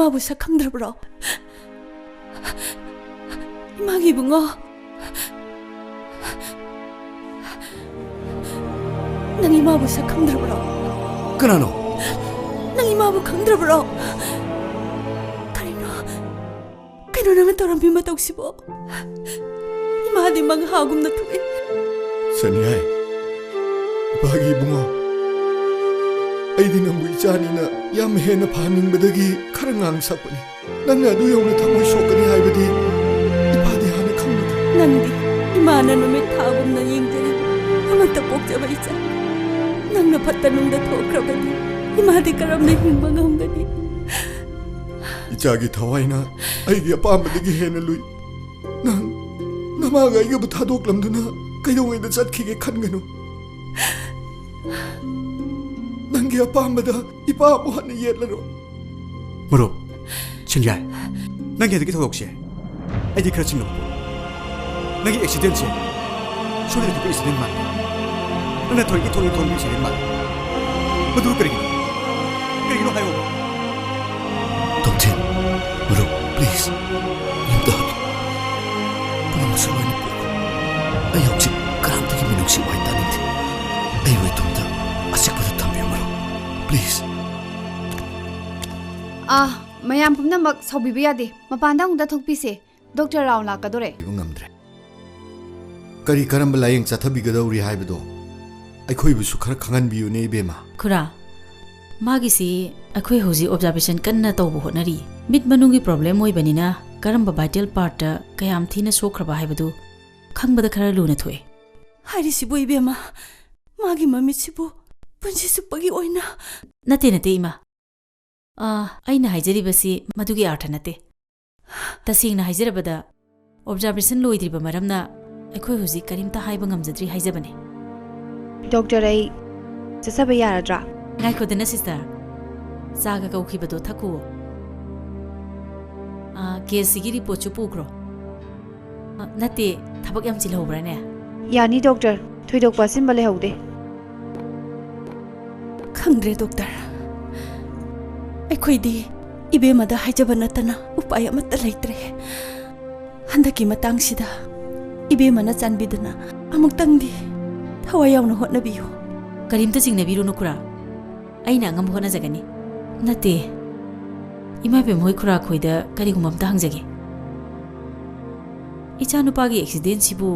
이마부 삭함들어버려. 이마기 붕어. 난 이마부 삭함들어버려. 그나노. 난 이마부 강들어버려. Kano naman torang bimatog si Bo? Imadi mga hagom na to eh. Sanyay. Bagi bunga. Ay di na mo ichani na yamhe na paning badagi karangang sapani. Nang nga duyaw na tamoy sokani hay badi. Ipadi hana kang mati. Nangdi, imana numit hagom na yingdari. Amang tapok siya ba isa? Nang napatanong na tokra badi. Imadi karam na yung mga humdani. Ichagi thawai na aigi apambadagi hena lui nang namaga aiga buthadoklamduna kaidongai da chatkige khanganu nangi apambada ipa bu hana yetlaro maro chinjai nangi dagi thokse aidi khara chinglo nangi accident se sori du accident ma nana thoi thoi accident ma madu karigino hayo Tontin, Maro, please. Yung dahil. Pulang masawa ni Puro. Ayaw si karam tagi minong si White Tanit. Ayaw itong da. Asik pa tayo, Maro. Please. Mayam pumnamak saubibiya de. Mapandang da thokpise. Dr. Rao lakadore. Ibang ngamdre. Kari karam balayang chathabigadaw ri haibado. Ay ko'y buso kara kangan biyo ni Ibema. Kura. Magisi akhoi hoji observation kanna tawbu honari mit manungi problem oi banina karamba vital part ta kayam thina sokhraba haibadu khangbada khara luna thoe Hari si Bo ibema. Magi mami si Bo. Punsi supagi oina. nate ima aina haijari basi madugi artha nate tasingna haijarabada observation loidriba maramna akhoi hoji karimta haiba ngamjadri haijabane Dr. Ai chasaba yaradra. ngai ko dena sister saga ka ukhi bado thaku case gi report chu pukro nate thabak yam chil hobra ne Yani Dr. Thoidok pasin bale haude. Khangdre doctor. Aikhoi ibema da haijaba natana upay amata laitre. Handaki matang sida ibema na chanbidana amuktangdi thawai yauna hotnabiyo. karimta chingnabiru nukura aina ngam hona jagani nate ima be moi khura khoida kari gumam ta hangjage icha nupagi accident sibu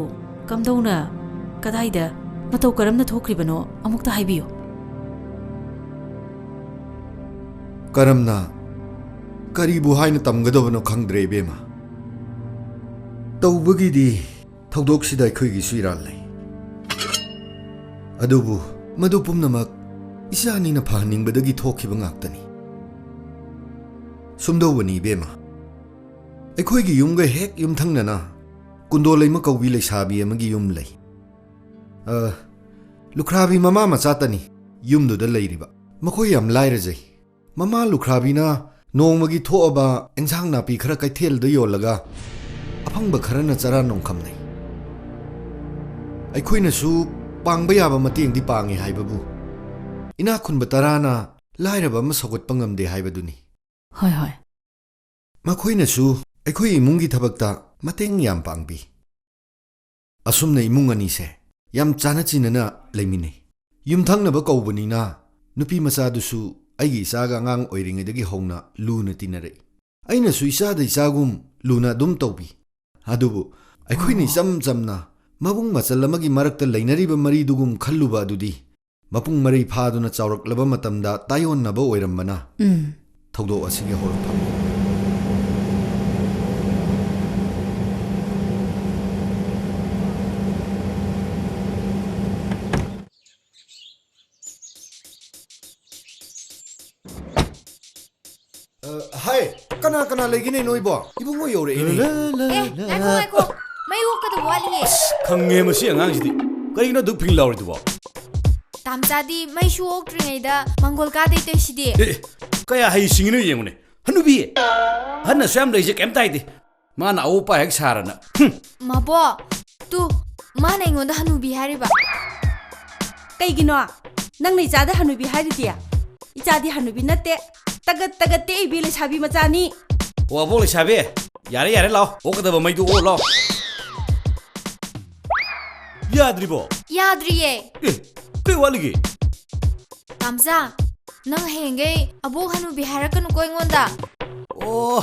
kamdauna kadaida matau karamna thokribano amukta haibiyo Karamna karibu haina tamgadabano khangdre Ibema. Tawbagi di thawdok sida akhoi gi suiral lai. Adubu madu pumnamak Isani na pahaning badagi thokiba ngaktani. Sumdawani Ibema. Akhoi gi yum ga hek yum thangnana kundo leima kawbi leisabi amagi yum lei. Lukhrabi mama machatani yum do da leiriba. Makhoi yam lairajai. Mama lukhrabi na nongmagi thoaba enjang napi khara kaithel da yolaga aphangba khara na chara nongkhamnai. Akhoi na su pangba yaba mateng di pangi haibabu. Ina khunba tarana lairaba ma sogot pangamde haibaduni. hoi Makhoi na su akhoi imungi thabakta mateng yam pangbi. Asumna imung ani se yam chana chinana leimine. Yum thangnaba kawbani na nupi macha dusu aigi isaga ngang oiringedagi hongna luna tinare. Aina su isada isagum luna dum tawbi. Adubu akhoi ni jamna mabung machalamagi marakta lainariba mari dugum khalluba adudi. Mapung mari phaduna chawraklaba matamda tayonnaba oirambana thawdok asigi horapam Hi kana legine noibo ibungo yore ini Aiko. May ukado wali. khangge masi angang sidi karigino duk phing lawri duwa Tamsadi may shuok tringaida Mongol ka date sidi. kaya hay singino yengune hanubi hanna sam leje kem taide mana opa hek sarana Mabo. Tu mana ingonda hanubi hariba. Kaigino nang ni chada hanubi haridia. Ichadi hanubi nate. ꯇꯒꯠ ꯇꯒꯠ ꯇꯦꯛꯏꯕꯤ ꯂꯩꯁꯥꯕꯤ ꯃꯆꯥꯅꯤ ꯑꯣ ꯑꯕꯣꯛ ꯂꯩꯁꯥꯕꯤ ꯌꯥꯔꯦ ꯌꯥꯔꯦ ꯂꯥꯛꯑꯣ ꯑꯣꯛꯀꯗꯕ ꯃꯩꯗꯨ ꯑꯣ ꯂꯥꯛꯑꯣ ꯌꯥꯗ꯭ꯔꯤꯕꯣ ꯌꯥꯗ꯭ꯔꯤꯌꯦ ꯑꯦ ꯀꯩ ꯋꯥꯠꯂꯤꯒꯦ ꯇꯥꯝꯆꯥ ꯅꯪ ꯍꯌꯦꯡꯒꯩ ꯑꯕꯣꯛ ꯍꯅꯨꯕꯤ ꯍꯥꯏꯔꯛꯀꯅꯨꯀꯣ ꯑꯩꯉꯣꯟꯗ ꯑꯣ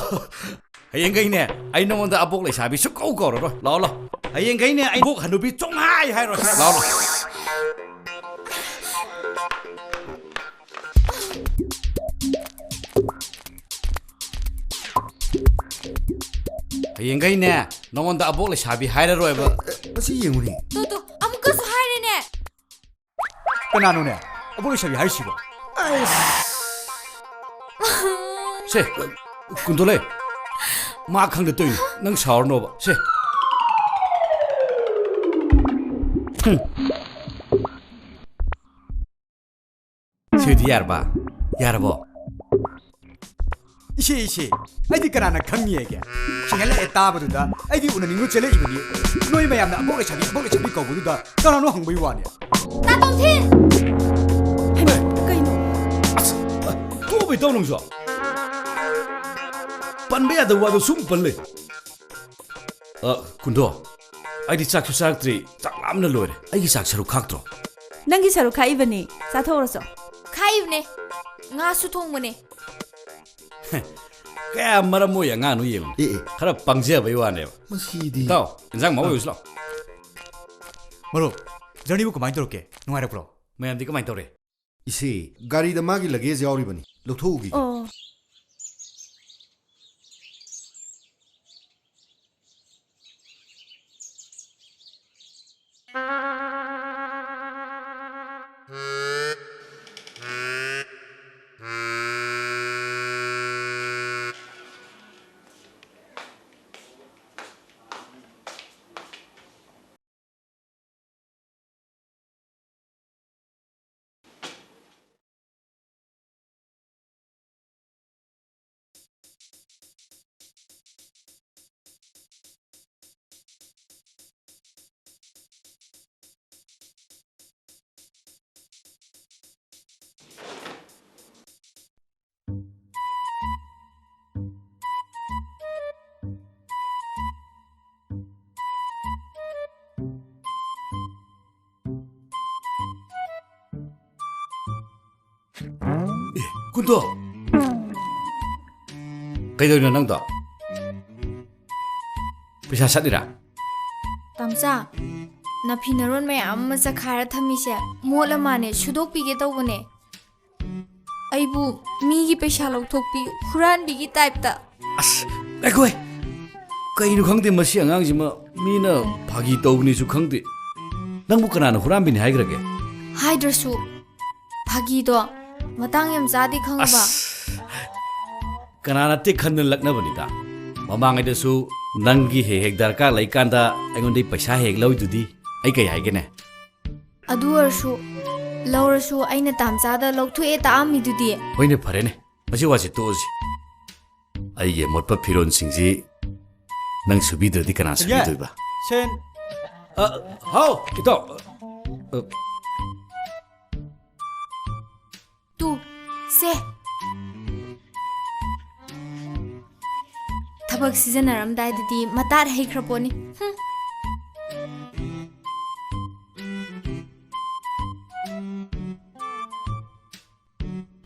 ꯍꯌꯦꯡꯈꯩꯅꯦ ꯑꯩ ꯅꯉꯣꯟꯗ ꯑꯕꯣꯛ ꯂꯩꯁꯥꯕꯤ ꯁꯨꯛꯀꯧ ꯀꯧꯔꯔꯣꯏ ꯂꯥꯛꯑꯣ ꯂꯥꯛꯑꯣ ꯍꯌꯦꯡꯈꯩꯅꯦ ꯑꯩ ꯑꯕꯣꯛ ꯍꯅꯨꯕꯤ ꯆꯣꯡꯉꯥꯏ ꯍꯥꯏꯔꯣꯏ ꯂꯥꯛꯑꯣ ꯂꯥꯛꯑꯣ ꯍꯌꯦꯡꯈꯩꯅꯦ ꯅꯉꯣꯟꯗ ꯑꯕꯣꯛ ꯂꯩꯁꯥꯕꯤ ꯍꯥꯏꯔꯔꯣꯏꯕ ꯃꯁꯤ ꯌꯦꯡꯉꯨꯅꯦ ꯇꯣ ꯑꯃꯨꯛꯀꯁꯨ ꯍꯥꯏꯔꯦꯅꯦ ꯀꯅꯥꯅꯣꯅꯦ ꯑꯕꯣꯛ ꯂꯩꯁꯥꯕꯤ ꯍꯥꯏꯔꯤꯁꯤꯕꯣ ꯁꯦ ꯀꯨꯟꯗꯣꯂꯦ ꯃꯥ ꯈꯪꯗ ꯇꯧꯏꯅꯤ ꯅꯪ ꯁꯥꯎꯔꯅꯣꯕ ꯁꯦ ꯁꯤꯗꯤ ꯌꯥꯔꯕ ꯌꯥꯔꯕꯣ 이시 아이디 까나나 강미에게 싱할래 따바두다 아이디 우나닝고 젤레 이거니 너희 마야나 아보레 차비 거부두다 까나노 항보이 와냐 나동틴 ꯍꯩꯃꯥ ꯀꯩꯅꯣ ꯇꯣꯛꯑꯕꯩ ꯇꯧ ꯅꯪꯁꯨ ꯄꯟꯕ ꯌꯥꯗꯕ ꯋꯥꯗꯣ ꯁꯨꯝ ꯄꯜꯂꯦ ꯀꯨꯟꯗꯣ ꯑꯩꯗꯤ ꯆꯥꯛꯁꯨ ꯆꯥꯔꯛꯇ꯭ꯔꯤ ꯆꯥꯛ ꯂꯥꯝꯅ ꯂꯣꯏꯔꯦ ꯑꯩꯒꯤ ꯆꯥꯛ ꯁꯔꯨꯛ ꯈꯥꯛꯇ꯭ꯔꯣ ꯅꯪꯒꯤ ꯁꯔꯨꯛ ꯈꯥꯛꯏꯕꯅꯤ ꯆꯥꯊꯣꯛꯔꯁꯣ ꯈꯥꯏꯕꯅꯦ ꯉꯥꯁꯨ ꯊꯣꯡꯕꯅꯦ ꯀꯌꯥ ꯃꯔꯝ ꯑꯣꯏ ꯑꯉꯥꯡꯅꯣ ꯌꯦꯡꯉꯨ ꯈꯔ ꯄꯪꯖꯕꯩ ꯋꯥꯅꯦꯕ ꯃꯁꯤꯗꯤ ꯏꯇꯥꯎ ꯏꯟꯖꯥꯡ ꯃꯍꯥꯎ ꯑꯣꯏꯁꯨ ꯂꯥꯛꯑꯣ 머로 저니부 그만 들었게 농아래프로 ꯃꯌꯥꯝꯗꯤ ꯀꯃꯥꯏꯅ ꯇꯧꯔꯦ 이세 가리다 마기 ಲಗೇಜ್ 야우리버니 럭토우기 ꯑꯣ ꯀꯨꯟꯗꯣ ꯀꯩꯗꯧꯔꯤꯅꯣ ꯅꯪꯗꯣ ꯄꯩꯁꯥ ꯁꯠꯂꯤꯔꯥ ꯇꯥꯝꯆꯥ ꯅꯥꯐꯤꯅꯔꯣꯟ ꯃꯌꯥꯝ ꯑꯃ ꯆꯈꯥꯏꯔ ꯊꯝꯃꯤꯁꯦ ꯃꯣꯠꯂ ꯃꯥꯅꯦ ꯁꯨꯗꯣꯛꯄꯤꯒꯦ ꯇꯧꯕꯅꯦ ꯑꯩꯕꯨ ꯃꯤꯒꯤ ꯄꯩꯁꯥ ꯂꯧꯊꯣꯛꯄꯤ ꯍꯨꯔꯥꯟꯕꯤꯒꯤ ꯇꯥꯏꯞꯇ ꯑꯁ ꯑꯩꯈꯣꯏ ꯀꯩꯅꯣ ꯈꯪꯗꯦ ꯃꯁꯤ ꯑꯉꯥꯡꯁꯤꯃ ꯃꯤꯅ ꯐꯥꯒꯤ ꯇꯧꯕꯅꯤꯁꯨ ꯈꯪꯗꯦ ꯅꯪꯕꯨ ꯀꯅꯥꯅ ꯍꯨꯔꯥꯟꯕꯤꯅꯤ ꯍꯥꯏꯈ꯭ꯔꯒꯦ ꯍꯥꯏꯗ꯭ꯔꯁꯨ ꯐꯥꯒꯤꯗꯣ ꯃꯇꯥꯡ ꯌꯥꯝ ꯆꯥꯗꯦ ꯈꯪꯉꯕ ꯀꯅꯥꯅ ꯇꯦꯛ ꯈꯟꯗꯅ ꯂꯛꯅꯕꯅꯤꯗ ꯃꯃꯥꯡꯉꯩꯗꯁꯨ ꯅꯪꯒꯤ ꯍꯦꯛ ꯗꯔꯀꯥꯔ ꯂꯩꯀꯥꯟꯗ ꯑꯩꯉꯣꯟꯗꯩ ꯄꯩꯁꯥ ꯍꯦꯛ ꯂꯧꯏꯗꯨꯗꯤ ꯑꯩ ꯀꯩ ꯍꯥꯏꯒꯦꯅꯦ ꯑꯗꯨ ꯑꯣꯏꯔꯁꯨ ꯂꯧꯔꯁꯨ ꯑꯩꯅ ꯇꯥꯝꯆꯥꯗ ꯂꯧꯊꯣꯛꯑꯦ ꯇꯥꯛꯑꯝꯃꯤꯗꯨꯗꯤ ꯍꯣꯏꯅꯦ ꯐꯔꯦꯅꯦ ꯃꯁꯤ ꯋꯥꯁꯤ ꯇꯣꯛꯑꯁꯤ ꯑꯩꯒꯤ ꯑꯃꯣꯠꯄ ꯐꯤꯔꯣꯟꯁꯤꯡꯁꯤ ꯅꯪ ꯁꯨꯕꯤꯗ꯭ꯔꯗꯤ ꯀꯅꯥ ꯁꯨꯕꯤꯗꯣꯏꯕ 센 ꯍꯥꯎ ꯏꯇꯥꯎ ꯇꯨ ꯁꯦ ꯊꯕꯛ ꯁꯤꯖꯤꯟꯅꯔꯝꯗꯥꯏꯗꯗꯤ ꯃꯇꯥꯠ ꯍꯩꯈ꯭ꯔꯄꯣꯠꯅꯤ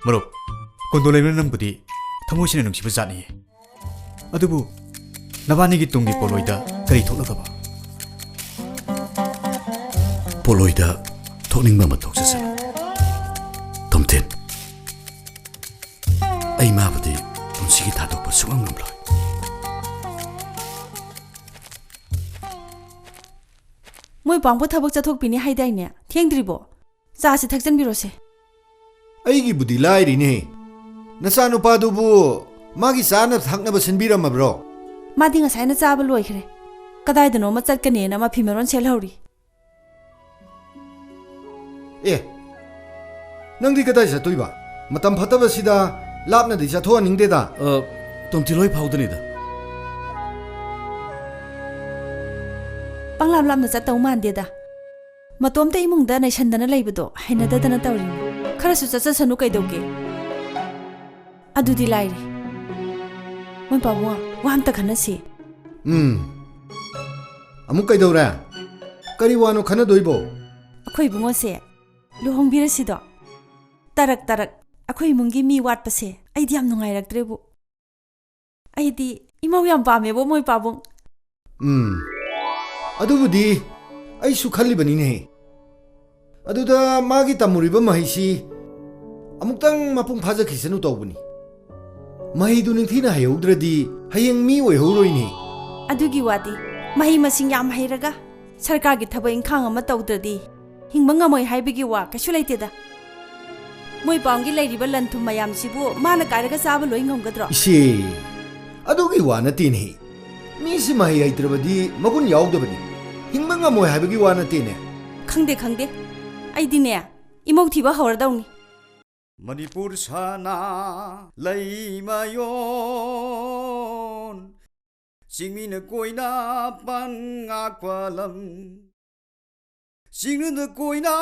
머로 곤돌레면 넌부디ꯊꯃꯣꯏꯁꯤꯅ ꯅꯨꯡꯁꯤꯕ ꯖꯥꯠꯅꯤ ꯑꯗꯨꯕꯨ ꯅꯕꯥꯅꯤꯒꯤ ꯇꯨꯡꯒꯤ ꯄꯣꯂꯣꯏꯗ ꯀꯔꯤ ꯊꯣꯛꯂꯒꯕ ꯄꯣꯂꯣꯏꯗ ꯊꯣꯛꯅꯤꯡꯕ ꯑꯃ ꯊꯣꯛꯆꯁꯅꯨ ꯇꯣꯝꯊꯤꯟ ꯑꯩ ꯃꯥꯕꯨꯗꯤ ꯄꯨꯟꯁꯤꯒꯤ ꯊꯥꯗꯣꯛꯄ ꯁꯨꯡꯉꯝ ꯉꯝꯂꯣꯏ ꯃꯣꯏ ꯄꯥꯡꯕ ꯊꯕꯛ ꯆꯠꯊꯣꯛꯄꯤꯅꯤ ꯍꯥꯏꯗꯥꯏꯅꯦ ꯊꯦꯡꯗ꯭ꯔꯤꯕꯣ ꯆꯥꯁꯤ ꯊꯛꯆꯟꯕꯤꯔꯣꯁꯦ ꯑꯩꯒꯤꯕꯨꯗꯤ ꯂꯥꯏꯔꯤꯅꯦ ꯅꯆꯥꯅꯨꯄꯥꯗꯨꯕꯨ ꯃꯥꯒꯤ ꯆꯥꯅ ꯊꯛꯅꯕ ꯁꯤꯟꯕꯤꯔꯝꯃꯕ꯭ꯔꯣ ꯃꯥꯗꯤ ꯉꯁꯥꯏꯅ ꯆꯥꯕ ꯂꯣꯏꯈ꯭ꯔꯦ ꯀꯗꯥꯏꯗꯅꯣꯃ ꯆꯠꯀꯅꯦꯅ ꯃꯐꯤ ꯃꯔꯣꯟ ꯁꯦꯠꯍꯧꯔꯤ ꯑꯦ ꯅꯪꯗꯤ ꯀꯗꯥꯏ ꯆꯠꯇꯣꯏꯕ ꯃꯇꯝ ꯐꯠꯇꯕꯁꯤꯗ ꯂꯥꯞꯅꯗꯤ ꯆꯠꯊꯣꯛꯍꯟꯅꯤꯡꯗꯦꯗ ꯇꯣꯝꯊꯤꯜꯍꯣꯏ ꯐꯥꯎꯗꯅꯤꯗ ꯄꯪꯂꯥꯞ ꯂꯥꯞꯅ ꯆꯠꯇꯧ ꯃꯥꯟꯗꯦꯗ ꯃꯇꯣꯝꯇ ꯏꯃꯨꯡꯗ ꯅꯩꯁꯟꯗꯅ ꯂꯩꯕꯗꯣ ꯍꯩꯅꯗꯗꯅ ꯇꯧꯔꯤꯅꯤ ꯈꯔꯁꯨ ꯆꯠꯆꯁꯅꯨ ꯀꯩꯗꯧꯒꯦ ꯑꯗꯨꯗꯤ ꯂꯥꯏꯔꯤ ꯃꯣꯏ ꯄꯥꯕꯨꯡ ꯋꯥ ꯑꯝꯇ ꯈꯟꯅꯁꯤ ꯑꯃꯨꯛ ꯀꯩꯗꯧꯔꯦ ꯀꯔꯤ ꯋꯥꯅꯣ ꯈꯟꯅꯗꯣꯏꯕꯣ ꯑꯩꯈꯣꯏ ꯏꯕꯨꯡꯉꯣꯁꯦ ꯂꯨꯍꯣꯡꯕꯤꯔꯁꯤꯗꯣ ꯇꯔꯛ ꯑꯩꯈꯣꯏ ꯏꯃꯨꯡꯒꯤ ꯃꯤ ꯋꯥꯠꯄꯁꯦ ꯑꯩꯗꯤ ꯌꯥꯝ ꯅꯨꯡꯉꯥꯏꯔꯛꯇ꯭ꯔꯦꯕꯨ ꯑꯩꯗꯤ ꯏꯃꯧ ꯌꯥꯝ ꯄꯥꯝꯃꯦꯕꯣ ꯃꯣꯏ ꯄꯥꯕꯨꯡ ꯑꯗꯨꯕꯨꯗꯤ ꯑꯩꯁꯨ ꯈꯜꯂꯤꯕꯅꯤꯅꯦ ꯑꯗꯨꯗ ꯃꯥꯒꯤ ꯇꯝꯃꯨꯔꯤꯕ ꯃꯍꯩꯁꯤ ꯑꯃꯨꯛꯇꯪ ꯃꯄꯨꯡ ꯐꯥꯖꯈꯤꯁꯅꯨ ꯇꯧꯕꯅꯤ ꯃꯍꯩꯗꯨ ꯅꯤꯡꯊꯤꯅ ꯍꯩꯍꯧꯗ꯭ꯔꯗꯤ ꯍꯌꯦꯡ ꯃꯤ ꯑꯣꯏꯍꯧꯔꯣꯏꯅꯦ ꯑꯗꯨꯒꯤ ꯋꯥꯗꯤ ꯃꯍꯩ ꯃꯁꯤꯡ ꯌꯥꯝ ꯍꯩꯔꯒ ꯁꯔꯀꯥꯔꯒꯤ ꯊꯕꯛ ꯏꯪꯈꯥꯡ ꯑꯃ ꯇꯧꯗ꯭ꯔꯗꯤ ꯍꯤꯡꯕ ꯉꯝꯃꯣꯏ ꯍꯥꯏꯕꯒꯤ ꯋꯥ ꯀꯩꯁꯨ ꯂꯩꯇꯦꯗ ꯃꯣꯏ ꯄꯥꯎꯡꯒꯤ ꯂꯩꯔꯤꯕ ꯂꯟ ꯊꯨꯝ ꯃꯌꯥꯝꯁꯤꯕꯨ ꯃꯥꯅ ꯀꯥꯏꯔꯒ ꯆꯥꯕ ꯂꯣꯏ ꯉꯝꯒꯗ꯭ꯔꯣ 이씨 ꯑꯗꯨꯒꯤ ꯋꯥ ꯅꯠꯇꯦꯅꯦ ꯃꯤꯁꯤ ꯃꯍꯩ ꯍꯩꯇ꯭ꯔꯕꯗꯤ ꯃꯒꯨꯟ ꯌꯥꯎꯗꯕꯅꯤ ꯍꯤꯡꯕ ꯉꯝꯃꯣꯏ ꯍꯥꯏꯕꯒꯤ ꯋꯥ ꯅꯠꯇꯦꯅꯦ ꯈꯪꯗꯦ ꯑꯩꯗꯤꯅꯦ ꯏꯃꯧ ꯊꯤꯕ ꯍꯧꯔꯗꯧꯅꯤ Manipur sana Laimayon Singmina koina pan ngakwalam Singna koina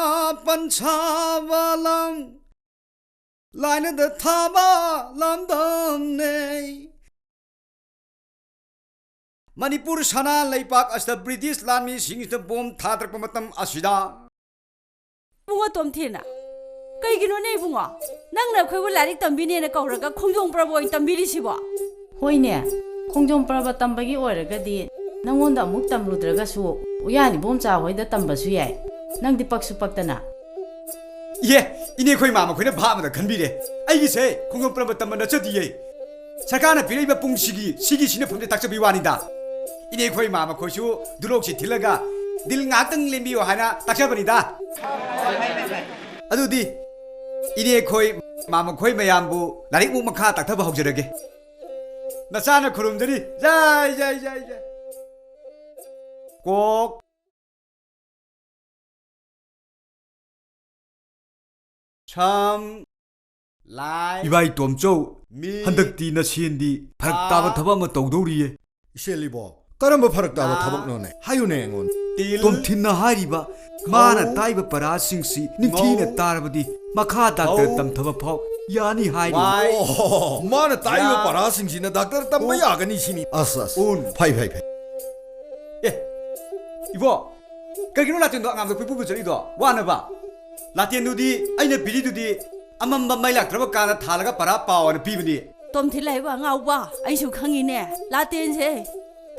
pan chavalam Laina da thaba lamdam ne Manipur sana laipak asta British lami singista bom thadrak pamatam asida ꯏꯕꯨꯡꯉꯣ ꯇꯣꯝꯊꯤꯅ ꯀꯩꯒꯤꯅꯣꯅꯦ ꯏꯕꯨꯡꯉꯣ ꯅꯪꯅ ꯑꯩꯈꯣꯏꯕꯨ ꯂꯥꯏꯔꯤꯛ ꯇꯝꯕꯤꯅꯦꯅ ꯀꯧꯔꯒ ꯈꯣꯡꯖꯣꯝ ꯄ꯭ꯔꯕ ꯑꯣꯏꯅ ꯇꯝꯕꯤꯔꯤꯁꯤꯕꯣ ꯍꯣꯏꯅꯦ ꯈꯣꯡꯖꯣꯝ ꯄ꯭ꯔꯕ ꯇꯝꯕꯒꯤ ꯑꯣꯏꯔꯒꯗꯤ ꯅꯪꯉꯣꯟꯗ ꯑꯃꯨꯛ ꯇꯝꯂꯨꯗ꯭ꯔꯒꯁꯨ ꯎꯌꯥꯟꯏꯕꯣꯝꯆꯥ ꯍꯣꯏꯗ ꯇꯝꯕꯁꯨ ꯌꯥꯏ ꯅꯪꯗꯤ ꯄꯛꯁꯨ ꯄꯛꯇꯅ ꯏꯍꯦ ꯏꯅꯦ ꯈꯣꯏ ꯃꯥꯃ ꯈꯣꯏꯅ ꯚꯥꯕꯗ ꯈꯟꯕꯤꯔꯦ ꯑꯩꯒꯤꯁꯦ ꯈꯣꯡꯖꯣꯝ ꯄ꯭ꯔꯕ ꯇꯝꯕ ꯅꯠꯆꯗꯤꯌꯦ ꯁꯔꯀꯥꯔꯅ ꯄꯤꯔꯛꯏꯕ ꯄꯨꯡꯁꯤꯒꯤ ꯁꯤꯟꯅꯐꯝꯁꯦ ꯇꯥꯛꯆꯕꯤ ꯋꯥꯅꯤꯗ ꯏꯅꯦ ꯈꯣꯏ ꯃꯥꯃ ꯈꯣꯏꯁꯨ ꯗꯨꯂꯣꯛꯁꯤ ꯊꯤꯜꯂꯒ ꯗꯤꯜ ꯉꯥꯛꯇꯪ ꯂꯦꯝꯕꯤꯌꯣ ꯍꯥꯏꯅ ꯇꯥꯛꯆꯕꯅꯤꯗ ꯑꯗꯨꯗꯤ ꯏꯅꯦ ꯈꯣꯏ ꯃꯥꯃ ꯈꯣꯏ ꯃꯌꯥꯝꯕꯨ ꯂꯥꯏꯔꯤꯛ ꯃꯨꯛ ꯃꯈꯥ ꯇꯥꯛꯊꯕ ꯍꯧꯖꯔꯒꯦ ꯅꯆꯥꯅ ꯈꯨꯔꯨꯝꯖꯔꯤ ꯖꯥꯏ ꯀꯣꯛ ꯁꯝ ꯂꯥꯏ 이바이 ꯇꯣꯝꯆꯧ ꯍꯟꯗꯛꯇꯤ ꯅꯁꯦꯟꯗꯤ ꯐꯔꯛ ꯇꯥꯕ ꯊꯕꯛ ꯑꯃ ꯇꯧꯗꯧꯔꯤꯌꯦ 이셀리보 그럼 파락 따바 타박노네 하유네 앵온 ꯇꯣꯝꯊꯤꯟꯅ ꯍꯥꯏꯔꯤꯕ ꯃꯥꯅ ꯇꯥꯏꯕ ꯄꯔꯥꯁꯤꯡꯁꯤ ꯅꯤꯡꯊꯤꯅ ꯇꯥꯔꯕꯗꯤ ꯃꯈꯥ ꯗꯥꯛꯇꯔ ꯇꯝꯊꯕ ꯐꯥꯎ ꯌꯥꯅꯤ ꯍꯥꯏꯔꯤ 마나 따이고 파라싱시나 닥터 땀마 야가니 시니 아싸 파이 에 이보 그기노 라틴도 안감도 피부부 저리도 와나봐 라틴두디 아이나 비리두디 아맘밤 마이락트라바 까나 탈라가 파라 파와나 비비니 ꯇꯣꯝꯊꯤ ꯂꯩꯕ ꯉꯥꯎꯕ ꯑꯩꯁꯨ ꯈꯪꯉꯤꯅꯦ ꯂꯥꯇꯦꯟꯁꯦ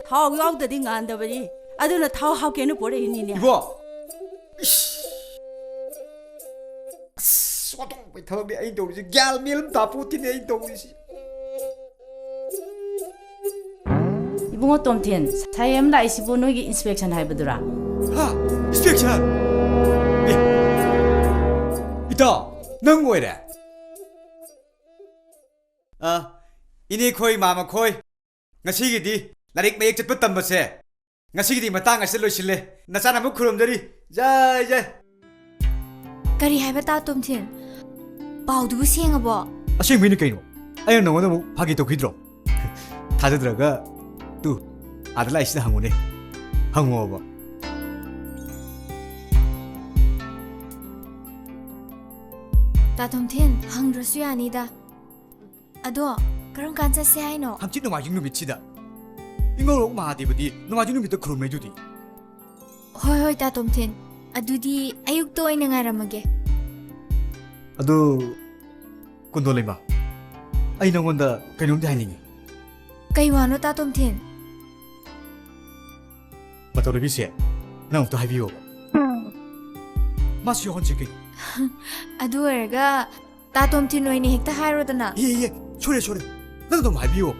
ꯊꯥꯎ ꯌꯥꯎꯗꯗꯤ ꯉꯥꯟꯗꯕꯅꯤ ꯑꯗꯨꯅ ꯊꯥꯎ ꯍꯥꯞꯀꯦꯅ ꯄꯨꯔꯛꯏꯅꯤꯅꯦ 이보 소동의 타박이 아이 도우지 갤밀 다 putin에 아이 도우지 이붕어 톰텐 사이엠 라이시보 노기 인스펙션 하이버드라 하 인스펙션 예 이따 넌 뭐이래 아 이니 코이 마마 코이 ngasigi디 larik mayek chatpa tambase ngasigidi matang asel loisile nasana mu khurumjari jai ꯀꯔꯤ ꯍꯥꯏꯕ ꯇꯥ ꯇꯣꯝꯊꯤꯟ ꯄꯥꯎꯗꯨꯕꯨ ꯁꯦꯡꯉꯕꯣ ꯑꯁꯦꯡꯕꯩꯅꯤ ꯀꯩꯅꯣ ꯑꯩꯅ ꯅꯉꯣꯟꯗ ꯑꯃꯨꯛ ꯐꯥꯒꯤ ꯇꯧꯈꯤꯗ꯭ꯔꯣ ꯊꯥꯖꯗ꯭ꯔꯒ ꯇꯨ ꯑꯥꯗ ꯂꯥꯛꯏꯁꯤꯗ ꯍꯪꯉꯨꯅꯦ ꯍꯪꯉꯣꯕ ꯇꯥ ꯇꯣꯝꯊꯤꯟ ꯍꯪꯗ꯭ꯔꯁꯨ ꯌꯥꯅꯤꯗ ꯑꯗꯣ ꯀꯔꯝ ꯀꯥꯟ ꯆꯠꯁꯦ ꯍꯥꯏꯅꯣ ꯍꯪꯆꯤꯠ ꯅꯣꯡꯃꯥꯏꯖꯤꯡ ꯅꯨꯃꯤꯠꯁꯤꯗ ꯏꯉꯧꯔꯣꯛ ꯃꯍꯥꯗꯦꯕꯗꯤ ꯅꯣꯡꯃꯥꯏꯖꯤꯡ ꯅꯨꯃꯤꯠꯇ ꯈꯨꯔꯨꯝꯃꯦꯗꯨꯗꯤ ꯍꯣꯏ ꯇꯥ ꯇꯣꯝꯊꯤꯟ ꯑꯗꯨꯗꯤ ꯑꯌꯨꯛꯇ ꯑꯣꯏꯅ ꯉꯥꯏꯔꯝꯃꯒꯦ ꯑꯗꯨ ꯀꯨꯟꯗꯣꯂꯩꯃ ꯑꯩ ꯅꯉꯣꯟꯗ ꯀꯩꯅꯣꯝꯗꯤ ꯍꯥꯏꯅꯤꯡꯉꯤ ꯀꯩ ꯋꯥꯅꯣ ꯇꯥ ꯇꯣꯝꯊꯤꯟ ꯃꯇꯧꯗꯕꯤꯁꯦ ꯅꯪ ꯑꯃꯨꯛꯇ ꯍꯥꯏꯕꯤꯌꯣꯕ ꯃꯥꯁꯨ ꯌꯥꯎꯍꯟꯁꯦ ꯀꯩꯅꯣ ꯑꯗꯨ ꯑꯣꯏꯔꯒ ꯇꯥ ꯇꯣꯝꯊꯤꯟ ꯑꯣꯏꯅ ꯍꯦꯛꯇ ꯍꯥꯏꯔꯣꯗꯅ 예 소래 ꯅꯪ ꯑꯗꯨꯝ ꯍꯥꯏꯕꯤꯌꯣ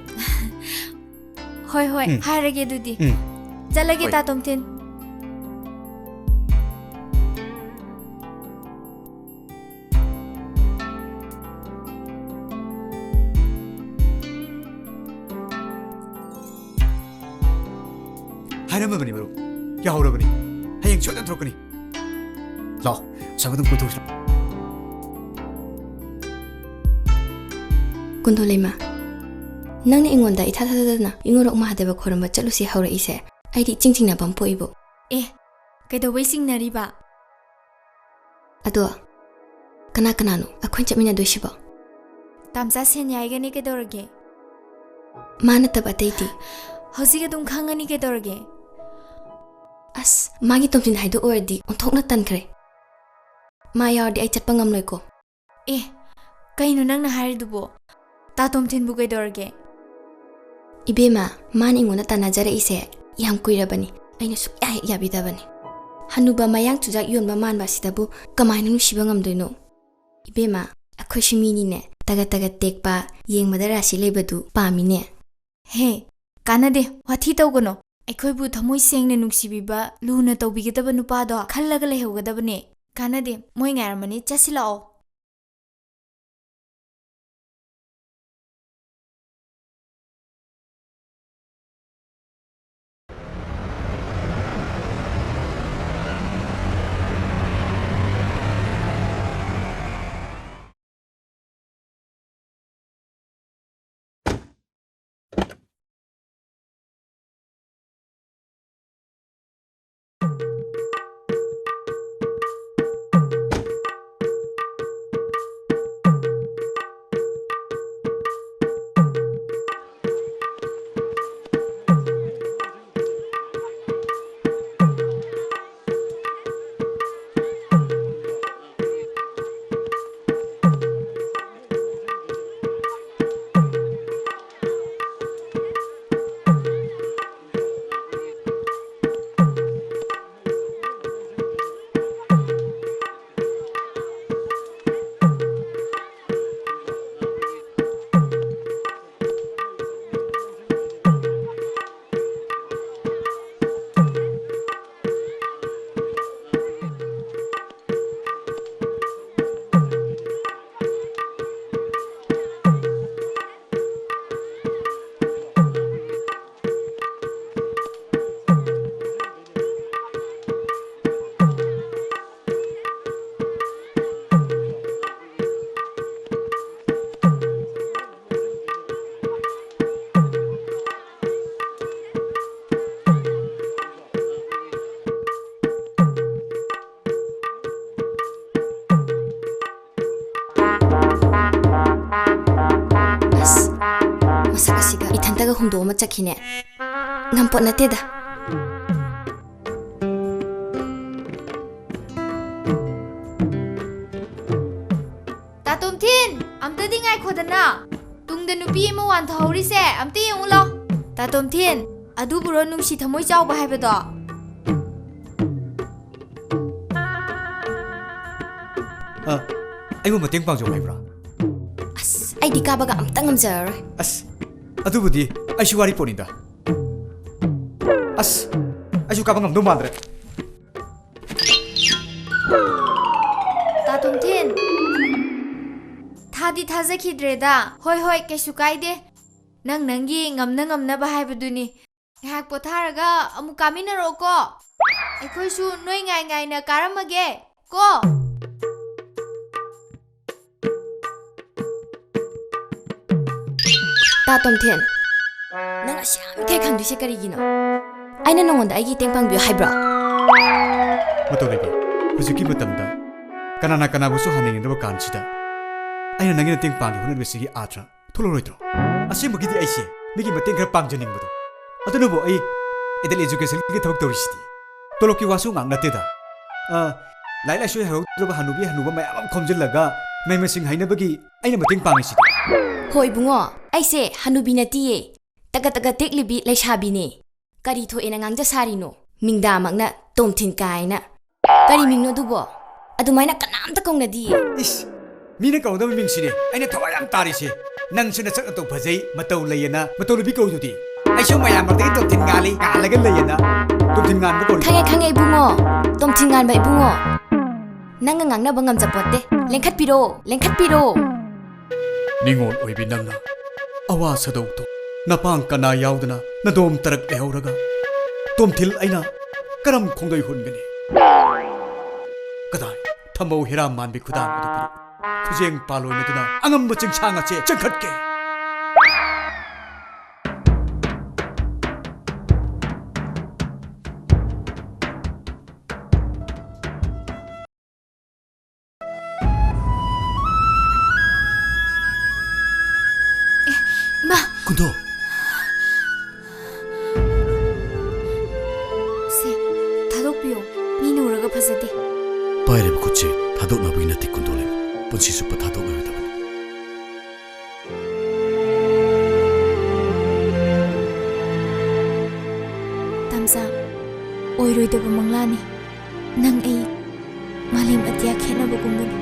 ꯍꯣꯏ ꯍꯥꯏꯔꯒꯦ ꯑꯗꯨꯗꯤ ꯆꯠꯂꯒꯦ ꯇꯥ ꯇꯣꯝꯊꯤꯟ 하려면 바로 야오라버니 하영 저는 들었거니 라 잡아둔 것도 없어 ꯀꯨꯟꯗꯣꯂꯩꯃ ꯅꯪꯅ ꯑꯩꯉꯣꯟꯗ ꯏꯊꯥ ꯊꯥꯖꯗꯅ ꯏꯉꯧꯔꯣꯛ ꯃꯍꯥꯗꯦꯕ ꯈꯣꯏꯔꯝꯕ ꯆꯠꯂꯨꯁꯤ ꯍꯧꯔꯛꯏꯁꯦ ꯑꯩꯗꯤ ꯏꯆꯤꯡ ꯆꯤꯡꯅꯕ ꯑꯃ ꯄꯣꯛꯏꯕꯨ ꯑꯦ ꯀꯩꯗꯧꯕꯩ ꯆꯤꯡꯅꯔꯤꯕ ꯑꯗꯣ ꯀꯅꯥꯅꯣ ꯑꯩꯈꯣꯏꯅ ꯆꯠꯃꯤꯟꯅꯗꯣꯏꯁꯤꯕꯣ ꯇꯥꯝꯆꯥ ꯁꯦꯟ ꯌꯥꯏꯒꯅꯤ ꯀꯩꯗꯧꯔꯒꯦ ꯃꯥ ꯅꯠꯇꯕ ꯑꯇꯩꯗꯤ ꯍꯧꯖꯤꯛ ꯑꯗꯨꯝ ꯈꯪꯉꯅꯤ ꯀꯩꯗꯧꯔꯒꯦ ꯑꯁ ꯃꯥꯒꯤ ꯇꯣꯝꯊꯤꯟ ꯍꯥꯏꯗꯣ ꯑꯣꯏꯔꯗꯤ ꯑꯣꯟꯊꯣꯛꯅ ꯇꯟꯈ꯭ꯔꯦ ꯃꯥ ꯌꯥꯎꯔꯗꯤ ꯑꯩ ꯆꯠꯄ ꯉꯝꯂꯣꯏꯀꯣ ꯑꯦ ꯀꯩꯅꯣ ꯅꯪꯅ ꯍꯥꯏꯔꯤꯗꯨꯕꯣ ꯇꯥ ꯇꯣꯝꯊꯤꯟꯕꯨ ꯀꯩꯗꯧꯔꯒꯦ ꯏꯕꯦꯝꯃ ꯃꯥꯅ ꯑꯩꯉꯣꯟꯗ ꯇꯥꯟꯅꯖꯔꯛꯏꯁꯦ ꯌꯥꯝ ꯀꯨꯏꯔꯕꯅꯤ ꯑꯩꯅ ꯁꯨꯛꯌꯥ ꯍꯦꯛ ꯌꯥꯕꯤꯗꯕꯅꯤ ꯍꯅꯨꯕ ꯃꯌꯥꯡ ꯆꯨꯖꯥꯛ ꯌꯣꯟꯕ ꯃꯥꯟꯕ ꯑꯁꯤꯗꯕꯨ ꯀꯃꯥꯏꯅ ꯅꯨꯡꯁꯤꯕ ꯉꯝꯗꯣꯏꯅꯣ ꯏꯕꯦꯝꯃ ꯑꯩꯈꯣꯏꯁꯨ ꯃꯤꯅꯤꯅꯦ ꯇꯒꯠ ꯇꯒꯠ ꯇꯦꯛꯄ ꯌꯦꯡꯕꯗ ꯔꯥꯁꯤ ꯂꯩꯕꯗꯨ ꯄꯥꯝꯃꯤꯅꯦ ꯍꯦ ꯀꯥꯟꯅꯗꯦ ꯋꯥꯊꯤ ꯇꯧꯒꯅꯣ ꯑꯩꯈꯣꯏꯕꯨ ꯊꯃꯣꯏ ꯁꯦꯡꯅ ꯅꯨꯡꯁꯤꯕꯤꯕ ꯂꯨꯅ ꯇꯧꯕꯤꯒꯗꯕ ꯅꯨꯄꯥꯗꯣ ꯈꯜꯂꯒ ꯂꯩꯍꯧꯒꯗꯕꯅꯦ ꯀꯥꯟꯅꯗꯦ ꯃꯣꯏ ꯉꯥꯏꯔꯝꯃꯅꯤ ꯆꯠꯁꯤꯜꯂꯛꯑꯣ ꯃꯁꯛ ꯑꯁꯤꯒ ꯏꯊꯟꯇꯒ ꯍꯨꯝꯗꯣꯛꯑꯃ ꯆꯠꯈꯤꯅꯦ ꯉꯝꯄꯣꯠ ꯅꯠꯇꯦꯗ ꯇꯥ ꯇꯣꯝꯊꯤꯟ ꯑꯝꯇꯗꯤ ꯉꯥꯏꯈꯣꯗꯅ ꯇꯨꯡꯗ ꯅꯨꯄꯤ ꯑꯃ ꯋꯥꯟꯊꯍꯧꯔꯤꯁꯦ ꯑꯝꯇ ꯌꯦꯡꯉꯨ ꯂꯥꯎ ꯇꯥ ꯇꯣꯝꯊꯤꯟ ꯑꯗꯨꯕꯨꯔꯣ ꯅꯨꯡꯁꯤ ꯊꯃꯣꯏ ꯆꯥꯎꯕ ꯍꯥꯏꯕꯗꯣ ꯑꯩꯕꯨ ꯃꯇꯦꯡ ꯄꯥꯡꯖꯧ ꯍꯥꯏꯕ꯭ꯔꯥ ꯑꯁ ꯑꯩꯗꯤ ꯀꯥꯕꯒ ꯑꯝꯇ ꯉꯝꯖꯔꯔꯣꯏ ꯑꯁ ꯑꯗꯨꯕꯨꯗꯤ ꯑꯩꯁꯨ ꯋꯥꯔꯤ ꯄꯣꯠꯅꯤꯗ ꯑꯁ ꯑꯩꯁꯨ ꯀꯥꯕ ꯉꯝꯗꯧ ꯃꯥꯟꯗ꯭ꯔꯦ ꯇꯥ ꯇꯣꯝꯊꯤꯟ ꯊꯥꯗꯤ ꯊꯥꯖꯈꯤꯗ꯭ꯔꯦꯗ ꯍꯣꯏ ꯍꯣꯏ ꯀꯩꯁꯨ ꯀꯥꯏꯗꯦ ꯅꯪꯒꯤ ꯉꯝꯅ ꯉꯝꯅꯕ ꯍꯥꯏꯕꯗꯨꯅꯤ ꯉꯥꯏꯍꯥꯛ ꯄꯣꯊꯥꯔꯒ ꯑꯃꯨꯛ ꯀꯥꯃꯤꯟꯅꯔꯛꯑꯣꯀꯣ ꯑꯩꯈꯣꯏꯁꯨ ꯅꯣꯏ ꯉꯥꯏꯅ ꯀꯥꯔꯝꯃꯒꯦ ꯀꯣ ꯇꯥ ꯇꯣꯝꯊꯤꯟ ꯅꯪ ꯑꯁꯤ ꯌꯥꯝꯈꯩ ꯈꯪꯗꯣꯏꯁꯦ ꯀꯔꯤꯒꯤꯅꯣ ꯑꯩꯅ ꯅꯉꯣꯟꯗ ꯑꯩꯒꯤ ꯃꯇꯦꯡ ꯄꯥꯡꯕꯤꯌꯨ ꯍꯥꯏꯕ꯭ꯔꯣ ꯃꯇꯧ ꯂꯩꯕꯤ ꯍꯧꯖꯤꯛꯀꯤ ꯃꯇꯝꯗ ꯀꯅꯥꯅ ꯀꯅꯥꯕꯨꯁꯨ ꯍꯥꯟꯅꯤꯡꯗꯕ ꯀꯥꯟꯁꯤꯗ ꯑꯩꯅ ꯅꯪꯒꯤ ꯃꯇꯦꯡ ꯄꯥꯡꯒꯦ ꯍꯣꯠꯅꯕꯁꯤꯒꯤ ꯑꯥꯊ꯭ꯔ ꯊꯣꯛꯂꯔꯣꯏꯗ꯭ꯔꯣ ꯑꯁꯦꯡꯕꯒꯤꯗꯤ ꯑꯩꯁꯦ ꯃꯤꯒꯤ ꯃꯇꯦꯡ ꯈꯔ ꯄꯥꯡꯖꯅꯤꯡꯕꯗꯣ ꯑꯗꯨꯅꯕꯨ ꯑꯩ ꯑꯦꯗꯜ ꯑꯦꯖꯨꯀꯦꯁꯟꯒꯤ ꯊꯕꯛ ꯇꯧꯔꯤꯁꯤꯗꯤ ꯇꯣꯂꯣꯞꯀꯤ ꯋꯥꯁꯨ ꯉꯥꯛ ꯅꯠꯇꯦꯗ ꯂꯥꯏꯔꯤꯛ ꯂꯥꯏꯁꯨ ꯍꯩꯍꯧꯗ꯭ꯔꯕ ꯍꯅꯨꯕ ꯃꯌꯥꯝ ꯑꯃ ꯈꯣꯝꯖꯤꯜꯂꯒ ꯃꯍꯩ ꯃꯁꯤꯡ ꯍꯩꯅꯕꯒꯤ ꯑꯩꯅ ꯃꯇꯦꯡ ꯄꯥꯡꯉꯤꯁꯤꯗꯤ ꯍꯣꯏ ꯏꯕꯨꯡꯉꯣ ꯑꯩꯁꯦ ꯍꯅꯨꯕꯤ ꯅꯠꯇꯤꯌꯦ ꯇꯒꯠ ꯇꯦꯛꯂꯤꯕꯤ ꯂꯩꯁꯥꯕꯤꯅꯦ ꯀꯔꯤ ꯊꯣꯛꯑꯦꯅ ꯉꯥꯡꯖ ꯁꯥꯔꯤꯅꯣ ꯃꯤꯡꯗꯥꯃꯛꯅ ꯇꯣꯝꯊꯤꯟ ꯀꯥꯏꯅ ꯀꯔꯤ ꯃꯤꯡꯅꯣ ꯑꯗꯨꯕꯣ ꯑꯗꯨꯃꯥꯏꯅ ꯀꯅꯥꯝꯇ ꯀꯧꯅꯗꯤꯌꯦ ꯏꯁ ꯃꯤꯅ ꯀꯧꯗꯕ ꯃꯤꯡꯁꯤꯅꯦ ꯑꯩꯅ ꯊꯋꯥꯏ ꯌꯥꯝ ꯇꯥꯔꯤꯁꯦ ꯅꯪꯁꯨ ꯅꯁꯛ ꯅꯇꯧ ꯐꯖꯩ ꯃꯇꯧ ꯂꯩꯌꯦꯅ ꯃꯇꯧ ꯅꯨꯄꯤ ꯀꯧꯗꯨꯗꯤ ꯑꯩꯁꯨ ꯃꯌꯥꯝ ꯃꯔꯛꯇꯒꯤ ꯇꯣꯝꯊꯤꯟ ꯉꯥꯜꯂꯤ ꯉꯥꯜꯂꯒ ꯂꯩꯌꯦꯅ ꯇꯣꯝꯊꯤꯟ ꯉꯥꯟꯕ ꯀꯧꯔꯤ ꯈꯪꯉꯦ ꯏꯕꯨꯡꯉꯣ ꯇꯣꯝꯊꯤꯟ ꯉꯥꯟꯕ ꯏꯕꯨꯡꯉꯣ ꯅꯪꯒ ꯉꯥꯡꯅꯕ ꯉꯝꯖꯄꯣꯠꯇꯦ ꯂꯦꯡꯈꯠꯄꯤꯔꯣ ꯅꯤꯡꯉꯣꯜ ꯑꯣꯏꯕꯤ ꯅꯪꯅ ꯑꯋꯥ ꯁꯗꯧꯗꯣ ꯅꯄꯥꯡ ꯀꯅꯥ ꯌꯥꯎꯗꯅ ꯅꯗꯣꯝ ꯇꯔꯛ ꯂꯩꯍꯧꯔꯒ ꯇꯣꯝꯊꯤꯜ ꯑꯩꯅ ꯀꯔꯝ ꯈꯣꯡꯗꯣꯏ ꯍꯨꯟꯒꯅꯤ ꯀꯗꯥꯏ ꯊꯝꯕꯧ ꯍꯤꯔꯥ ꯃꯥꯟꯕꯤ ꯈꯨꯗꯥꯡ ꯑꯗꯨ ꯄꯤꯔꯛ ꯈꯨꯖꯦꯡ ꯄꯥꯜꯂꯣꯏꯅꯗꯨꯅ ꯑꯉꯝꯕ ꯆꯤꯡꯁꯥꯡ ꯑꯁꯦ ꯆꯪꯈꯠꯀꯦ ꯊꯥꯗꯣꯛꯅꯕꯒꯤ ꯅꯠꯇꯦ ꯀꯨꯟꯗꯣꯂꯦꯝ ꯄꯨꯟꯁꯤ ꯆꯨꯞꯄ ꯊꯥꯗꯣꯛꯅꯔꯣꯏꯗꯕꯅꯤ ꯇꯝꯆꯥ ꯑꯣꯏꯔꯣꯏꯗꯕ ꯃꯪꯂꯥꯅꯤ ꯅꯪ ꯑꯩ ꯃꯥꯂꯦꯝ ꯑꯇꯤꯌꯥ ꯈꯦꯠꯅꯕꯒꯨꯝꯕꯅꯤ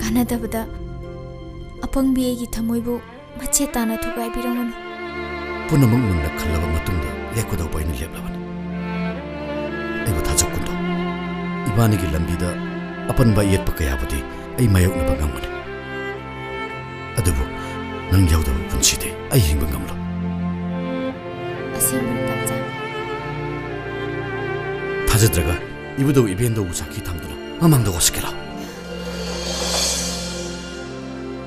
ꯀꯥꯟꯅꯗꯕꯗ ꯑꯄꯪꯕꯤ ꯑꯩꯒꯤ ꯊꯃꯣꯏꯕꯨ ꯃꯆꯦꯠ ꯇꯥꯅ ꯊꯨꯒꯥꯏꯕꯤꯔꯝꯒꯅꯨ ꯄꯨꯝꯅꯃꯛ ꯃꯨꯟꯅ ꯈꯜꯂꯕ ꯃꯇꯨꯡꯗ ꯂꯦꯞꯀꯗꯧꯕ ꯑꯩꯅ ꯂꯦꯞꯂꯕꯅꯤ ꯑꯩꯕꯨ ꯊꯥꯖꯧ ꯀꯨꯟꯗꯣ ꯏꯕꯥꯅꯤꯒꯤ ꯂꯝꯕꯤꯗ ꯑꯄꯟꯕ ꯌꯦꯠꯄ ꯀꯌꯥꯕꯨꯗꯤ ꯑꯩ ꯃꯥꯌꯣꯛꯅꯕ ꯉꯝꯒꯅꯤ ꯑꯗꯨꯕꯨ ꯅꯪ ꯌꯥꯎꯗꯕ ꯄꯨꯟꯁꯤꯗꯤ ꯑꯩ ꯍꯤꯡꯕ ꯉꯝꯂꯣꯏ ꯑꯁꯦꯡꯕ ꯇꯝꯆꯥ ꯊꯥꯖꯗ꯭ꯔꯒ 이부도 이벤도 우사키 담드나 마망도 오스케라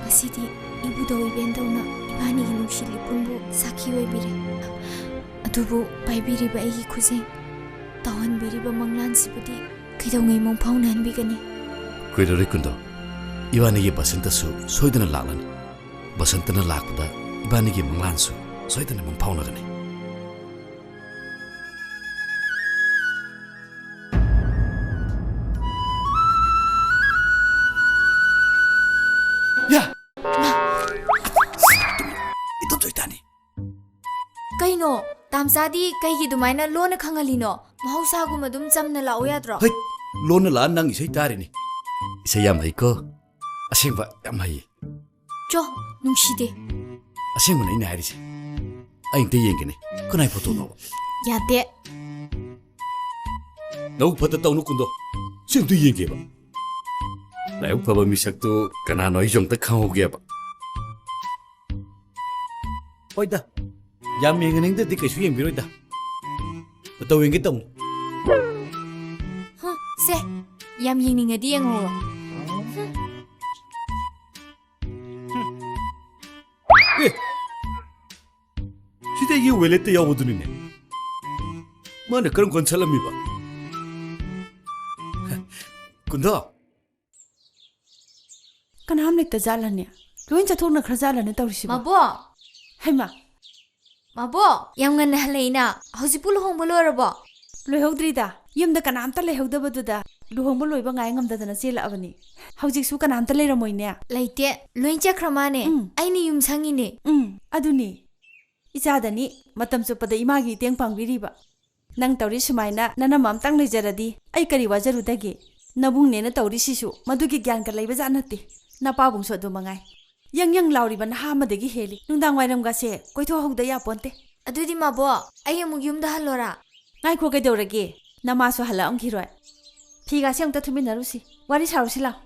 ꯉꯁꯤꯗꯤ 이부도 이벤도나 이바니ꯒꯤ ꯅꯨꯡꯁꯤ ꯂꯤꯄꯨꯟꯕꯨ ꯁꯥꯈꯤ ꯑꯣꯏꯕꯤꯔꯦ ꯑꯗꯨꯕꯨ ꯄꯥꯏꯕꯤꯔꯤꯕ ꯑꯩꯒꯤ ꯈꯨꯖꯦꯡ ꯇꯧꯍꯟꯕꯤꯔꯤꯕ ꯃꯪꯂꯥꯟꯁꯤꯕꯨꯗꯤ ꯀꯩꯗꯧꯉꯩ ꯃꯪꯐꯥꯎꯅꯍꯟꯕꯤꯒꯅꯤ ꯀꯨꯏꯔꯔꯣꯏ ꯀꯨꯟꯗꯣ 이바니ꯒꯤ ꯕꯁꯟꯇꯁꯨ ꯁꯣꯏꯗꯅ ꯂꯥꯛꯂꯅꯤ ꯕꯁꯟꯇꯅ ꯂꯥꯛꯄꯗ 이바니ꯒꯤ ꯃꯪꯂꯥꯟꯁꯨ ꯁꯣꯏꯗꯅ ꯃꯪꯐꯥꯎꯅꯒꯅꯤ ꯀꯩꯅꯣ ꯇꯥꯝꯆꯥꯗꯤ ꯀꯩꯒꯤ ꯑꯗꯨꯃꯥꯏꯅ ꯂꯣꯟꯅ ꯈꯪꯍꯜꯂꯤꯅꯣ ꯃꯍꯧꯁꯥꯒꯨꯝꯕ ꯑꯗꯨꯝ ꯆꯝꯅ ꯂꯥꯛꯑꯣ ꯌꯥꯗ꯭ꯔꯣ ꯍꯩ ꯂꯣꯟꯅ ꯂꯥꯛꯑ ꯅꯪ ꯏꯁꯩ ꯇꯥꯔꯤꯅꯤ ꯏꯁꯩ ꯌꯥꯝ ꯍꯩꯀꯣ ꯑꯁꯦꯡꯕ ꯌꯥꯝ ꯍꯩꯌꯦ ꯆꯣ ꯅꯨꯡꯁꯤꯗꯦ ꯑꯁꯦꯡꯕꯅ ꯑꯩꯅ ꯍꯥꯏꯔꯤꯁꯦ ꯑꯩ ꯑꯝꯇ ꯌꯦꯡꯒꯦꯅꯦ ꯀꯅꯥꯏ ꯐꯣꯇꯣꯅꯣ ꯌꯥꯗꯦ ꯅꯕꯨꯛ ꯐꯠꯇ ꯇꯧꯅꯨ ꯀꯨꯟꯗꯣ ꯁꯤ ꯑꯝꯇ ꯌꯦꯡꯒꯦꯕ ꯂꯥꯏꯕꯛ ꯐꯕ ꯃꯤꯁꯛꯇꯨ ꯀꯅꯥꯅꯣ ꯑꯩꯁꯨ ꯑꯝꯇ ꯈꯪꯍꯧꯒꯦꯕ ꯍꯣꯏꯗ ꯌꯥꯝ ꯌꯦꯡꯍꯟꯅꯤꯡꯗ꯭ꯔꯗꯤ ꯀꯩꯁꯨ ꯌꯦꯡꯕꯤꯔꯣꯏꯗ ꯃꯇꯧ ꯌꯦꯡꯒꯦ ꯇꯧꯅꯤ ꯁꯦ ꯌꯥꯝ ꯌꯦꯡꯅꯤꯡꯉꯗꯤ ꯌꯦꯡꯍꯧꯔꯣ 시대 이 웰레트 야오드니네 마네 그런 건 살람이봐 군다 ꯀꯅꯥꯝ ꯂꯩꯇ ꯖꯥꯠꯂꯅꯦ ꯂꯣꯏ ꯆꯠꯊꯣꯛꯅꯈ꯭ꯔ ꯖꯥꯠꯂꯅꯦ ꯇꯧꯔꯤꯁꯤꯕꯣ ꯃꯕꯣꯛ ꯍꯩꯃꯥ ꯃꯕꯣꯛ ꯌꯥꯝ ꯉꯟꯅ ꯍꯜꯂꯛꯏꯅ ꯍꯧꯖꯤꯛꯄꯨ ꯂꯨꯍꯣꯡꯕ ꯂꯣꯏꯔꯕꯣ ꯂꯣꯏꯍꯧꯗ꯭ꯔꯤꯗ ꯌꯨꯝꯗ ꯀꯅꯥꯝꯇ ꯂꯩꯍꯧꯗꯕꯗꯨꯗ ꯂꯨꯍꯣꯡꯕ ꯂꯣꯏꯕ ꯉꯥꯏ ꯉꯝꯗꯗꯅ ꯆꯦꯜꯂꯛꯑꯕꯅꯤ ꯍꯧꯖꯤꯛꯁꯨ ꯀꯅꯥꯝꯇ ꯂꯩꯔꯝꯃꯣꯏꯅꯦ ꯂꯩꯇꯦ ꯂꯣꯏ ꯆꯠꯈ꯭ꯔ ꯃꯥꯅꯦ ꯑꯩꯅ ꯌꯨꯝ ꯁꯪꯉꯤꯅꯦ ꯑꯗꯨꯅꯤ ꯏꯆꯥꯗꯅꯤ ꯃꯇꯝ ꯆꯨꯞꯄꯗ ꯏꯃꯥꯒꯤ ꯃꯇꯦꯡ ꯄꯥꯡꯕꯤꯔꯤꯕ ꯅꯪ ꯇꯧꯔꯤ ꯁꯨꯃꯥꯏꯅ ꯅꯅꯝꯃ ꯑꯝꯇꯪ ꯂꯩꯖꯔꯗꯤ ꯑꯩ ꯀꯔꯤ ꯋꯥꯖꯔꯨꯗꯒꯦ ꯅꯕꯨꯡꯅꯦꯅ ꯇꯧꯔꯤꯁꯤꯁꯨ ꯃꯗꯨꯒꯤ ꯒ꯭ꯌꯥꯟꯒ ꯂꯩꯕꯖꯥꯠ ꯅꯠꯇꯦ ꯅꯄꯥꯕꯨꯡꯁꯨ ꯑꯗꯨ ꯃꯉꯥꯏ ꯌꯪ ꯂꯥꯎꯔꯤꯕ ꯅꯍꯥ ꯑꯃꯗꯒꯤ ꯍꯦꯜꯂꯤ ꯅꯨꯡꯗꯥꯡ ꯋꯥꯏꯔꯝꯒꯁꯦ ꯀꯣꯏꯊꯣꯛꯍꯧꯗ ꯌꯥꯄꯣꯟꯇꯦ ꯑꯗꯨꯗꯤ ꯃꯕꯣꯛ ꯑꯩ ꯑꯃꯨꯛ ꯌꯨꯝꯗ ꯍꯜꯂꯣꯔꯥ ꯉꯥꯏꯈꯣ ꯀꯩꯗꯧꯔꯒꯦ ꯅꯃꯥꯁꯨ ꯍꯜꯂꯛꯑꯝꯈꯤꯔꯣꯏ ꯐꯤꯒꯥꯁꯦ ꯑꯝꯇ ꯊꯨꯃꯤꯟꯅꯔꯨꯁꯤ ꯋꯥꯔꯤ ꯁꯥꯔꯨꯁꯤ ꯂꯥꯎ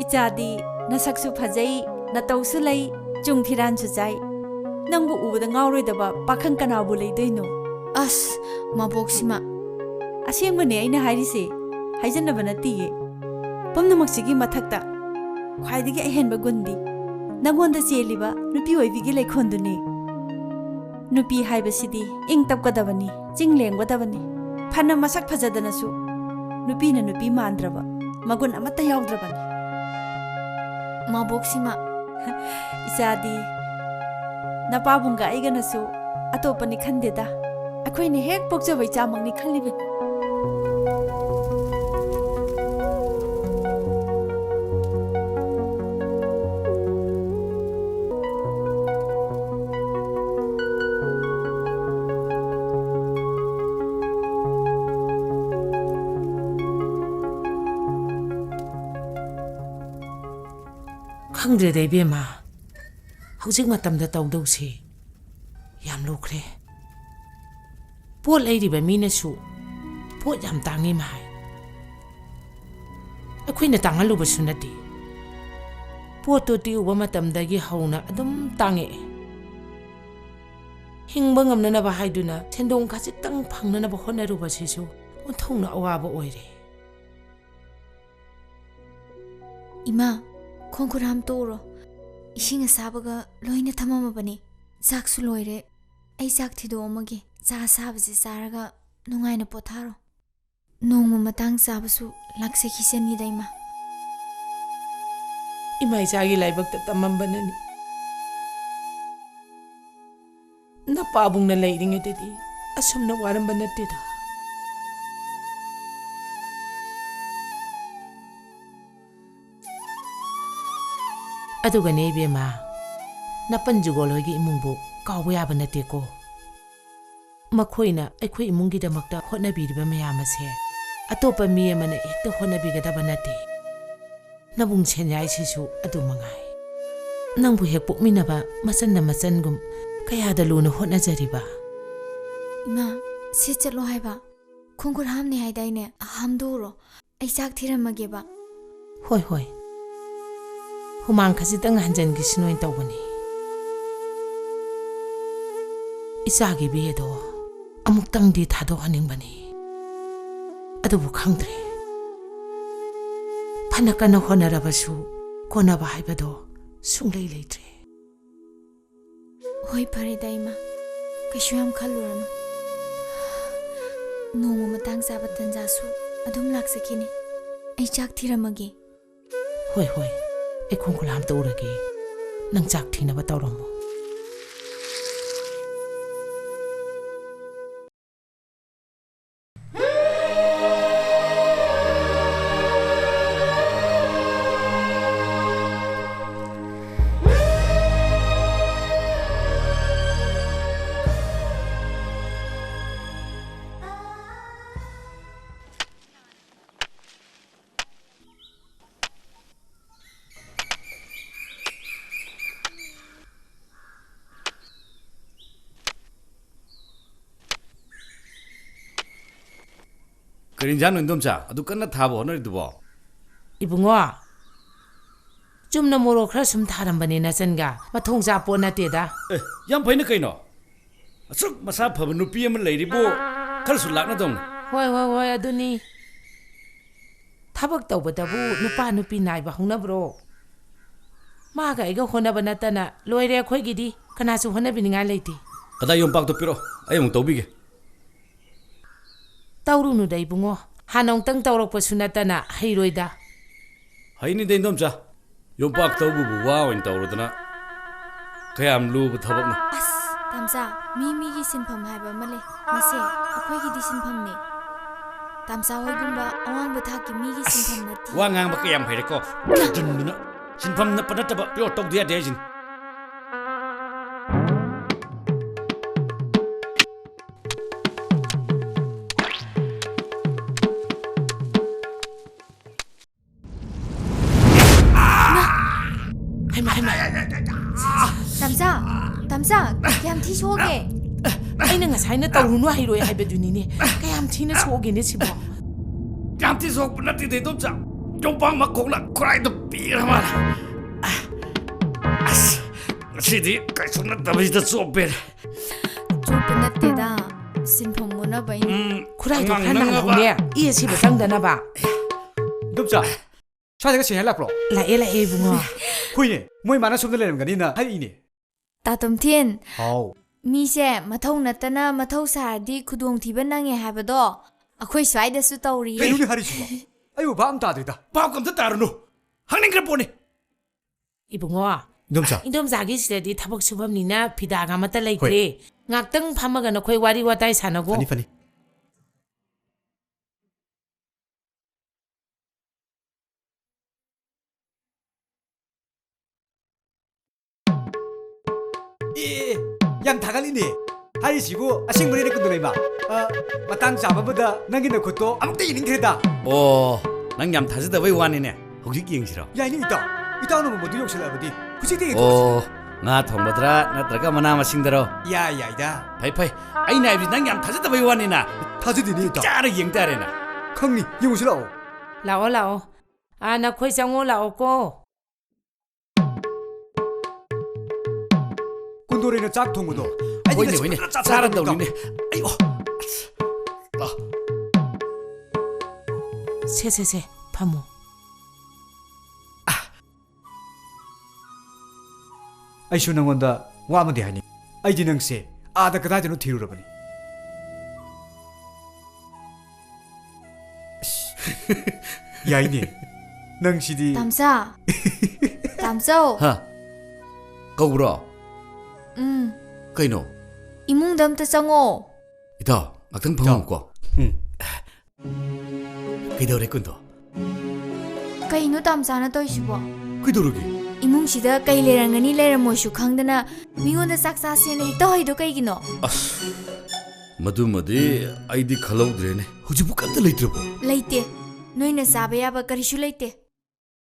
ꯏꯆꯥꯗꯤ ꯅꯁꯛꯁꯨ ꯐꯖꯩ ꯅꯇꯧꯁꯨ ꯂꯩ ꯆꯨꯡ ꯊꯤꯔꯥꯟꯁꯨ ꯆꯥꯏ ꯅꯪꯕꯨ ꯎꯕꯗ ꯉꯥꯎꯔꯣꯏꯗꯕ ꯄꯥꯈꯪ ꯀꯅꯥꯕꯨ ꯂꯩꯗꯣꯏꯅꯣ ꯑꯁ ꯃꯕꯣꯛꯁꯤꯃ ꯑꯁꯦꯡꯕꯅꯦ ꯑꯩꯅ ꯍꯥꯏꯔꯤꯁꯦ ꯍꯥꯏꯖꯟꯅꯕ ꯅꯠꯇꯤꯌꯦ ꯄꯨꯝꯅꯃꯛꯁꯤꯒꯤ ꯃꯊꯛꯇ ꯈ꯭ꯋꯥꯏꯗꯒꯤ ꯑꯍꯦꯟꯕ ꯒꯨꯟꯗꯤ ꯅꯪꯉꯣꯟꯗ ꯆꯦꯜꯂꯤꯕ ꯅꯨꯄꯤ ꯑꯣꯏꯕꯤꯒꯤ ꯂꯩꯈꯣꯟꯗꯨꯅꯤ ꯅꯨꯄꯤ ꯍꯥꯏꯕꯁꯤꯗꯤ ꯏꯪ ꯇꯞꯀꯗꯕꯅꯤ ꯆꯤꯡ ꯂꯦꯡꯒꯗꯕꯅꯤ ꯐꯅ ꯃꯁꯛ ꯐꯖꯗꯅꯁꯨ ꯅꯨꯄꯤꯅ ꯅꯨꯄꯤ ꯃꯥꯟꯗ꯭ꯔꯕ ꯃꯒꯨꯟ ꯑꯃꯠꯇ ꯌꯥꯎꯗ꯭ꯔꯕꯅꯤ ꯃꯕꯣꯛꯁꯤꯃ ꯏꯆꯥꯗꯤ ꯅꯄꯥꯕꯨꯡꯒ ꯑꯩꯒꯅꯁꯨ ꯑꯇꯣꯞꯄꯅꯤ ꯈꯟꯗꯦꯗ ꯑꯩꯈꯣꯏꯅ ꯍꯦꯛ ꯄꯣꯛꯆꯕ ꯏꯆꯥꯃꯛꯅꯤ ꯈꯜꯂꯤꯕꯅꯤ ꯈꯪꯗ꯭ꯔꯦꯗ ꯏꯕꯦꯝꯃ ꯍꯧꯖꯤꯛ ꯃꯇꯝꯗ ꯇꯧꯗꯧꯁꯤ ꯌꯥꯝ ꯂꯨꯈ꯭ꯔꯦ ꯄꯣꯠ ꯂꯩꯔꯤꯕ ꯃꯤꯅꯁꯨ ꯄꯣꯠ ꯌꯥꯝ ꯇꯥꯡꯉꯤ ꯍꯥꯏ ꯑꯩꯈꯣꯏꯅ ꯇꯥꯡꯍꯜꯂꯨꯕꯁꯨ ꯅꯠꯇꯦ ꯄꯣꯠꯇꯨ ꯇꯤꯎꯕ ꯃꯇꯝꯗꯒꯤ ꯍꯧꯅ ꯑꯗꯨꯝ ꯇꯥꯡꯉꯛꯑꯦ ꯍꯤꯡꯕ ꯉꯝꯅꯅꯕ ꯍꯥꯏꯗꯨꯅ ꯁꯦꯟꯗꯣꯡ ꯈꯖꯤꯛꯇꯪ ꯐꯪꯅꯅꯕ ꯍꯣꯠꯅꯔꯨꯕꯁꯤꯁꯨ ꯑꯣꯟꯊꯣꯛꯅ ꯑꯋꯥꯕ ꯑꯣꯏꯔꯦ ꯏꯃꯥ ꯈꯣꯡꯈꯨꯔꯥꯝ ꯇꯣꯛꯎꯔꯣ ꯏꯁꯤꯡ ꯑꯁꯥꯕꯒ ꯂꯣꯏꯅ ꯊꯝꯃꯝꯃꯕꯅꯤ ꯆꯥꯛꯁꯨ ꯂꯣꯏꯔꯦ ꯑꯩ ꯆꯥꯛ ꯊꯤꯗꯣꯛꯑꯝꯃꯒꯦ ꯆꯥ ꯑꯁꯥꯕꯁꯦ ꯆꯥꯔꯒ ꯅꯨꯡꯉꯥꯏꯅ ꯄꯣꯊꯥꯔꯣ ꯅꯣꯡꯃ ꯃꯇꯥꯡ ꯆꯥꯕꯁꯨ ꯂꯥꯛꯆꯈꯤꯁꯅꯤꯗ ꯏꯃꯥ ꯏꯃꯥ ꯏꯆꯥꯒꯤ ꯂꯥꯏꯕꯛꯇ ꯇꯝꯃꯝꯕꯅꯅꯤ ꯅꯄꯥꯕꯨꯡꯅ ꯂꯩꯔꯤꯉꯩꯗꯗꯤ ꯑꯁꯨꯝꯅ ꯋꯥꯔꯝꯕ ꯅꯠꯇꯦꯗ ꯑꯗꯨꯒꯅꯦ ꯏꯕꯦꯝꯃ ꯅꯄꯟ ꯖꯨꯒꯣꯜ ꯍꯣꯏꯒꯤ ꯏꯃꯨꯡꯕꯨ ꯀꯥꯎꯕ ꯌꯥꯕ ꯅꯠꯇꯦꯀꯣ ꯃꯈꯣꯏꯅ ꯑꯩꯈꯣꯏ ꯏꯃꯨꯡꯒꯤꯗꯃꯛꯇ ꯍꯣꯠꯅꯕꯤꯔꯤꯕ ꯃꯌꯥꯝ ꯑꯁꯦ ꯑꯇꯣꯞꯄ ꯃꯤ ꯑꯃꯅ ꯍꯦꯛꯇ ꯍꯣꯠꯅꯕꯤꯒꯗꯕ ꯅꯠꯇꯦ ꯅꯕꯨꯡ ꯁꯦꯟꯌꯥꯏꯁꯤꯁꯨ ꯑꯗꯨ ꯃꯉꯥꯏ ꯅꯪꯕꯨ ꯍꯦꯛ ꯄꯣꯛꯃꯤꯟꯅꯕ ꯃꯆꯟꯅ ꯃꯆꯟꯒꯨꯝ ꯀꯌꯥꯗ ꯂꯨꯅ ꯍꯣꯠꯅꯖꯔꯤꯕ ꯏꯃꯥ ꯁꯤ ꯆꯠꯂꯣ ꯍꯥꯏꯕ ꯈꯣꯡꯈꯨꯠ ꯍꯥꯝꯅꯤ ꯍꯥꯏꯗꯥꯏꯅꯦ ꯍꯥꯝꯗꯣꯛꯎꯔꯣ ꯑꯩ ꯆꯥꯛ ꯊꯤꯔꯝꯃꯒꯦꯕ ꯍꯣꯏ ꯍꯣꯏ ꯍꯨꯃꯥꯡ ꯈꯖꯤꯛꯇꯪ ꯍꯟꯖꯟꯈꯤꯁꯤꯅꯣꯏ ꯇꯧꯕꯅꯤ ꯏꯆꯥꯒꯤ ꯕꯦꯗꯣ ꯑꯃꯨꯛꯇꯪꯗꯤ ꯊꯥꯗꯣꯛꯍꯟꯅꯤꯡꯕꯅꯤ ꯑꯗꯨꯕꯨ ꯈꯪꯗ꯭ꯔꯦ ꯐꯅ ꯀꯟꯅ ꯍꯣꯠꯅꯔꯕꯁꯨ ꯀꯣꯟꯅꯕ ꯍꯥꯏꯕꯗꯣ ꯁꯨꯡꯂꯩ ꯂꯩꯇ꯭ꯔꯦ ꯍꯣꯏ ꯐꯔꯦꯗ ꯏꯃꯥ ꯀꯩꯁꯨ ꯌꯥꯝ ꯈꯜꯂꯨꯔꯅꯨ ꯅꯣꯡꯃ ꯃꯇꯥꯡ ꯆꯥꯕ ꯇꯟꯖꯥꯁꯨ ꯑꯗꯨꯝ ꯂꯥꯛꯆꯈꯤꯅꯤ ꯑꯩ ꯆꯥꯛ ꯊꯤꯔꯝꯃꯒꯦ ꯍꯣꯏ ꯍꯣꯏ ꯑꯩ ꯈꯣꯡꯈꯨꯠ ꯍꯥꯝꯇꯣꯛꯎꯔꯒꯦ ꯅꯪ ꯆꯥꯛ ꯊꯤꯅꯕ ꯇꯧꯔꯝꯃꯣ ꯀꯔꯤ ꯏꯟꯖꯥꯡ ꯏꯟꯗꯣꯝꯆꯥ ꯑꯗꯨ ꯀꯟꯅ ꯊꯥꯕ ꯍꯣꯠꯅꯔꯤꯗꯨꯕꯣ 이붕어 ꯆꯨꯝꯅ ꯃꯣꯔꯣꯛ ꯈꯔ ꯁꯨꯝ ꯊꯥꯔꯝꯕꯅꯦ ꯅꯆꯟꯒ ꯃꯊꯣꯡ ꯆꯥꯄꯣꯠ ꯅꯠꯇꯦꯗ ꯌꯥꯝ ꯐꯩꯅ ꯀꯩꯅꯣ ꯑꯁꯨꯛ ꯃꯁꯥ ꯐꯕ ꯅꯨꯄꯤ ꯑꯃ ꯂꯩꯔꯤꯕꯨ ꯈꯔꯁꯨ ꯂꯥꯛꯅꯗꯧꯅꯤ ꯍꯣꯏ ꯍꯣꯏ ꯍꯣꯏ ꯑꯗꯨꯅꯤ ꯊꯕꯛ ꯇꯧꯕꯗꯕꯨ ꯅꯨꯄꯥ ꯅꯨꯄꯤ ꯅꯥꯏꯕ ꯍꯧꯅꯕ꯭ꯔꯣ ꯃꯥꯒ ꯑꯩꯒ ꯍꯣꯠꯅꯕ ꯅꯠꯇꯅ ꯂꯣꯏꯔꯦ ꯑꯩꯈꯣꯏꯒꯤꯗꯤ ꯀꯅꯥꯁꯨ ꯍꯣꯠꯅꯕꯤꯅꯤꯡꯉꯥꯏ ꯂꯩꯇꯦ ꯀꯗꯥꯏ ꯌꯣꯝꯄꯥꯛꯇꯣ ꯄꯤꯔꯣ ꯑꯩ ꯑꯃꯨꯛ ꯇꯧꯕꯤꯒꯦ ꯇꯧꯔꯨꯅꯨꯗ ꯏꯕꯨꯡꯉꯣ ꯍꯥꯟꯅ ꯑꯃꯨꯛꯇꯪ ꯇꯧꯔꯛꯄꯁꯨ ꯅꯠꯇꯅ ꯍꯩꯔꯣꯏꯗ ꯍꯩꯅꯤꯗ ꯏꯟꯗꯣꯝꯆꯥ ꯌꯣꯝꯄꯥꯛ ꯇꯧꯕꯕꯨ ꯋꯥ ꯑꯣꯏꯅ ꯇꯧꯔꯗꯅ ꯀꯌꯥꯝ ꯂꯨꯕ ꯊꯕꯛꯅꯣ ꯑꯁ ꯇꯥꯝꯆꯥ ꯃꯤꯒꯤ ꯁꯤꯟꯐꯝ ꯍꯥꯏꯕ ꯑꯃ ꯂꯩ ꯃꯁꯦ ꯑꯩꯈꯣꯏꯒꯤꯗꯤ ꯁꯤꯟꯐꯝꯅꯤ ꯇꯥꯝꯆꯥ ꯍꯣꯏꯒꯨꯝꯕ ꯑꯋꯥꯡꯕ ꯊꯥꯛꯀꯤ ꯃꯤꯒꯤ ꯁꯤꯟꯐꯝ ꯅꯠꯇꯦ ꯋꯥ ꯉꯥꯡꯕ ꯀꯌꯥꯝ ꯍꯩꯔꯦꯀꯣ ꯆꯨꯝꯗꯨꯅ ꯁꯤꯟꯐꯝ ꯅꯠꯄ ꯅꯠꯇꯕ ꯄꯤꯔꯣ ꯇꯧꯗ ꯌꯥꯗꯦ ꯍꯥꯏꯁꯤꯅꯤ ꯇꯥꯝꯆꯥ ꯀꯌꯥꯝ ꯊꯤ ꯁꯣꯛꯑꯒꯦ ꯑꯩꯅ ꯉꯁꯥꯏꯅ ꯇꯧꯔꯨꯅꯨ ꯍꯩꯔꯣꯏ ꯍꯥꯏꯕꯗꯨꯅꯤꯅꯦ ꯀꯌꯥꯝ ꯊꯤꯅ ꯁꯣꯛꯑꯒꯦꯅꯦ ꯁꯤꯕꯣ ꯌꯥꯝ ꯊꯤ ꯁꯣꯛꯄ ꯅꯠꯇꯦꯗ ꯏꯟꯗꯣꯝꯆꯥ ꯌꯣꯝꯄꯥꯛ ꯃꯈꯣꯡꯅ ꯈꯨꯔꯥꯏꯗ ꯄꯤꯔ ꯃꯥꯜꯂꯦ ꯑꯁ ꯉꯁꯤꯗꯤ ꯀꯩꯁꯨ ꯅꯠꯇꯕꯁꯤꯗ ꯆꯣꯞꯄꯦꯅꯦ ꯆꯣꯞꯄ ꯅꯠꯇꯦꯗ ꯁꯤꯟꯐꯝ ꯃꯨꯟꯅꯕꯩꯅꯤ ꯈꯨꯔꯥꯏꯗꯣ ꯈꯔ ꯅꯥꯜꯍꯧꯅꯦ ꯏ ꯑꯁꯤꯕ ꯆꯪꯗꯅꯕ ꯏꯟꯗꯣꯝꯆꯥ ꯁ꯭ꯋꯥꯏꯗꯒ ꯁꯦꯡꯍꯜ ꯂꯥꯛꯄ꯭ꯔꯣ ꯂꯥꯛꯑꯦ ꯏꯕꯨꯡꯉꯣ ꯍꯣꯏꯅꯦ ꯃꯣꯏ ꯃꯥꯅ ꯁꯣꯝꯗ ꯂꯩꯔꯝꯒꯅꯤꯅ ꯍꯥꯏꯔꯛꯏꯅꯦ ꯇꯥꯇꯣꯝꯊꯤꯟ ꯍꯥꯎ ꯃꯤꯁꯦ ꯃꯊꯧ ꯅꯠꯇꯅ ꯃꯊꯧ ꯁꯥꯔꯗꯤ ꯈꯨꯗꯣꯡꯊꯤꯕ ꯅꯪꯉꯦ ꯍꯥꯏꯕꯗꯣ ꯑꯩꯈꯣꯏ ꯁ꯭ꯋꯥꯏꯗꯁꯨ ꯇꯧꯔꯤꯌꯦ ꯀꯩꯅꯣꯅꯦ ꯍꯥꯏꯔꯤꯁꯤꯕꯣ ꯑꯩꯕꯨ ꯚꯥꯞ ꯑꯃ ꯇꯥꯗ꯭ꯔꯤꯗ ꯄꯥꯎ ꯀꯝꯇ ꯇꯥꯔꯨꯅꯨ ꯍꯪꯅꯤꯡꯈ꯭ꯔ ꯄꯣꯠꯅꯤ 이붕어 이놈자 이놈자기 시대디 타복 수범니나 비다가 맞다 레이트리 ngaktung phamaga na khoi wari watai sanago fani fani ꯌꯥꯝ ꯊꯥꯒꯠꯂꯤꯅꯦ ꯍꯥꯏꯔꯤꯁꯤꯕꯨ ꯑꯁꯦꯡꯕꯅꯤꯅ ꯀꯨꯟꯗꯣꯔꯩ ꯏꯃꯥ ꯃꯇꯥꯡ ꯆꯥꯕꯕꯨꯗ ꯅꯪꯒꯤ ꯅꯈꯨꯠꯇꯣ ꯑꯃꯨꯛꯇ ꯌꯦꯡꯅꯤꯡꯈ꯭ꯔꯦꯗ ꯑꯣ ꯅꯪ ꯌꯥꯝ ꯊꯥꯖꯗꯕꯩ ꯋꯥꯅꯤꯅꯦ ꯍꯧꯖꯤꯛ ꯌꯦꯡꯁꯤꯔꯣ ꯌꯥꯏꯅꯦ ꯏꯇꯥꯎꯅ ꯃꯗꯨ ꯌꯧꯁꯤꯜꯂꯛꯑꯕꯗꯤ ꯍꯧꯖꯤꯛꯇꯤ ꯑꯣ ꯉꯥ ꯊꯣꯡꯕꯗ꯭ꯔꯥ ꯅꯠꯇ꯭ꯔꯒ ꯃꯅꯥ ꯃꯁꯤꯡꯗꯔꯣ ꯌꯥꯏꯗ ꯐꯩ ꯐꯩ ꯑꯩꯅ ꯍꯥꯏꯕꯁꯤ ꯅꯪ ꯌꯥꯝ ꯊꯥꯖꯗꯕꯩ ꯋꯥꯅꯤꯅ ꯊꯥꯖꯗꯦꯅꯦ ꯏꯇꯥꯎ ꯆꯥꯔ ꯌꯦꯡ ꯇꯥꯔꯦꯅ ꯈꯪꯅꯤ ꯌꯦꯡꯉꯨꯁꯤ ꯂꯥꯛꯑꯣ lao lao na khoi chango lao ko ꯀꯨꯟꯗꯣꯔꯩꯅ ꯆꯥꯛ ꯊꯣꯡꯕꯗꯣ ꯍꯣꯏꯅꯦ ꯍꯣꯏꯅꯦ ꯆꯥꯔꯗꯧꯅꯤꯅꯦ ꯑꯩꯌꯣ se phamo ꯑꯩꯁꯨ ꯅꯪꯉꯣꯟꯗ ꯋꯥ ꯑꯃꯗꯤ ꯍꯥꯏꯅꯤꯡꯉꯤ ꯑꯩꯗꯤ ꯅꯪꯁꯦ ꯑꯥꯗ ꯀꯗꯥꯏꯗꯅꯣ ꯊꯤꯔꯨꯔꯕꯅꯤ ꯌꯥꯏꯅꯦ ꯅꯪꯁꯤꯗꯤ ꯇꯥꯝꯆꯧ ꯍꯥ ꯀꯧꯕ꯭ꯔꯣ ꯀꯩꯅꯣ 이몽ꯗ ꯑꯝꯇ ꯆꯪꯉꯣ. 이따 막상 방황고. 그이더래 꾼도. ꯀꯩꯅꯣ ꯇꯥꯝꯆꯥꯅ ꯇꯧꯏꯁꯤꯕꯣ? 그이더러기. 이몽ꯁꯤꯗ ꯀꯩ ꯂꯩꯔꯝꯒꯅꯤ ꯂꯩꯔꯝꯃꯣꯏꯁꯨ ꯈꯪꯗꯅ ꯃꯤꯉꯣꯟꯗ ꯆꯥꯛ ꯆꯥꯁꯦꯅ ꯍꯦꯛꯇ ꯍꯩꯗꯣ ꯀꯩꯒꯤꯅꯣ?ꯃꯗꯨꯃꯗꯤ ꯑꯩꯗꯤ ꯈꯜꯍꯧꯗ꯭ꯔꯦꯅꯦ. ꯍꯧꯖꯤꯛꯄꯨ ꯀꯝꯇ ꯂꯩꯇ꯭ꯔꯕꯣ? ꯂꯩꯇꯦ. ꯅꯣꯏꯅ ꯆꯥꯕ ꯌꯥꯕ ꯀꯔꯤꯁꯨ ꯂꯩꯇꯦ.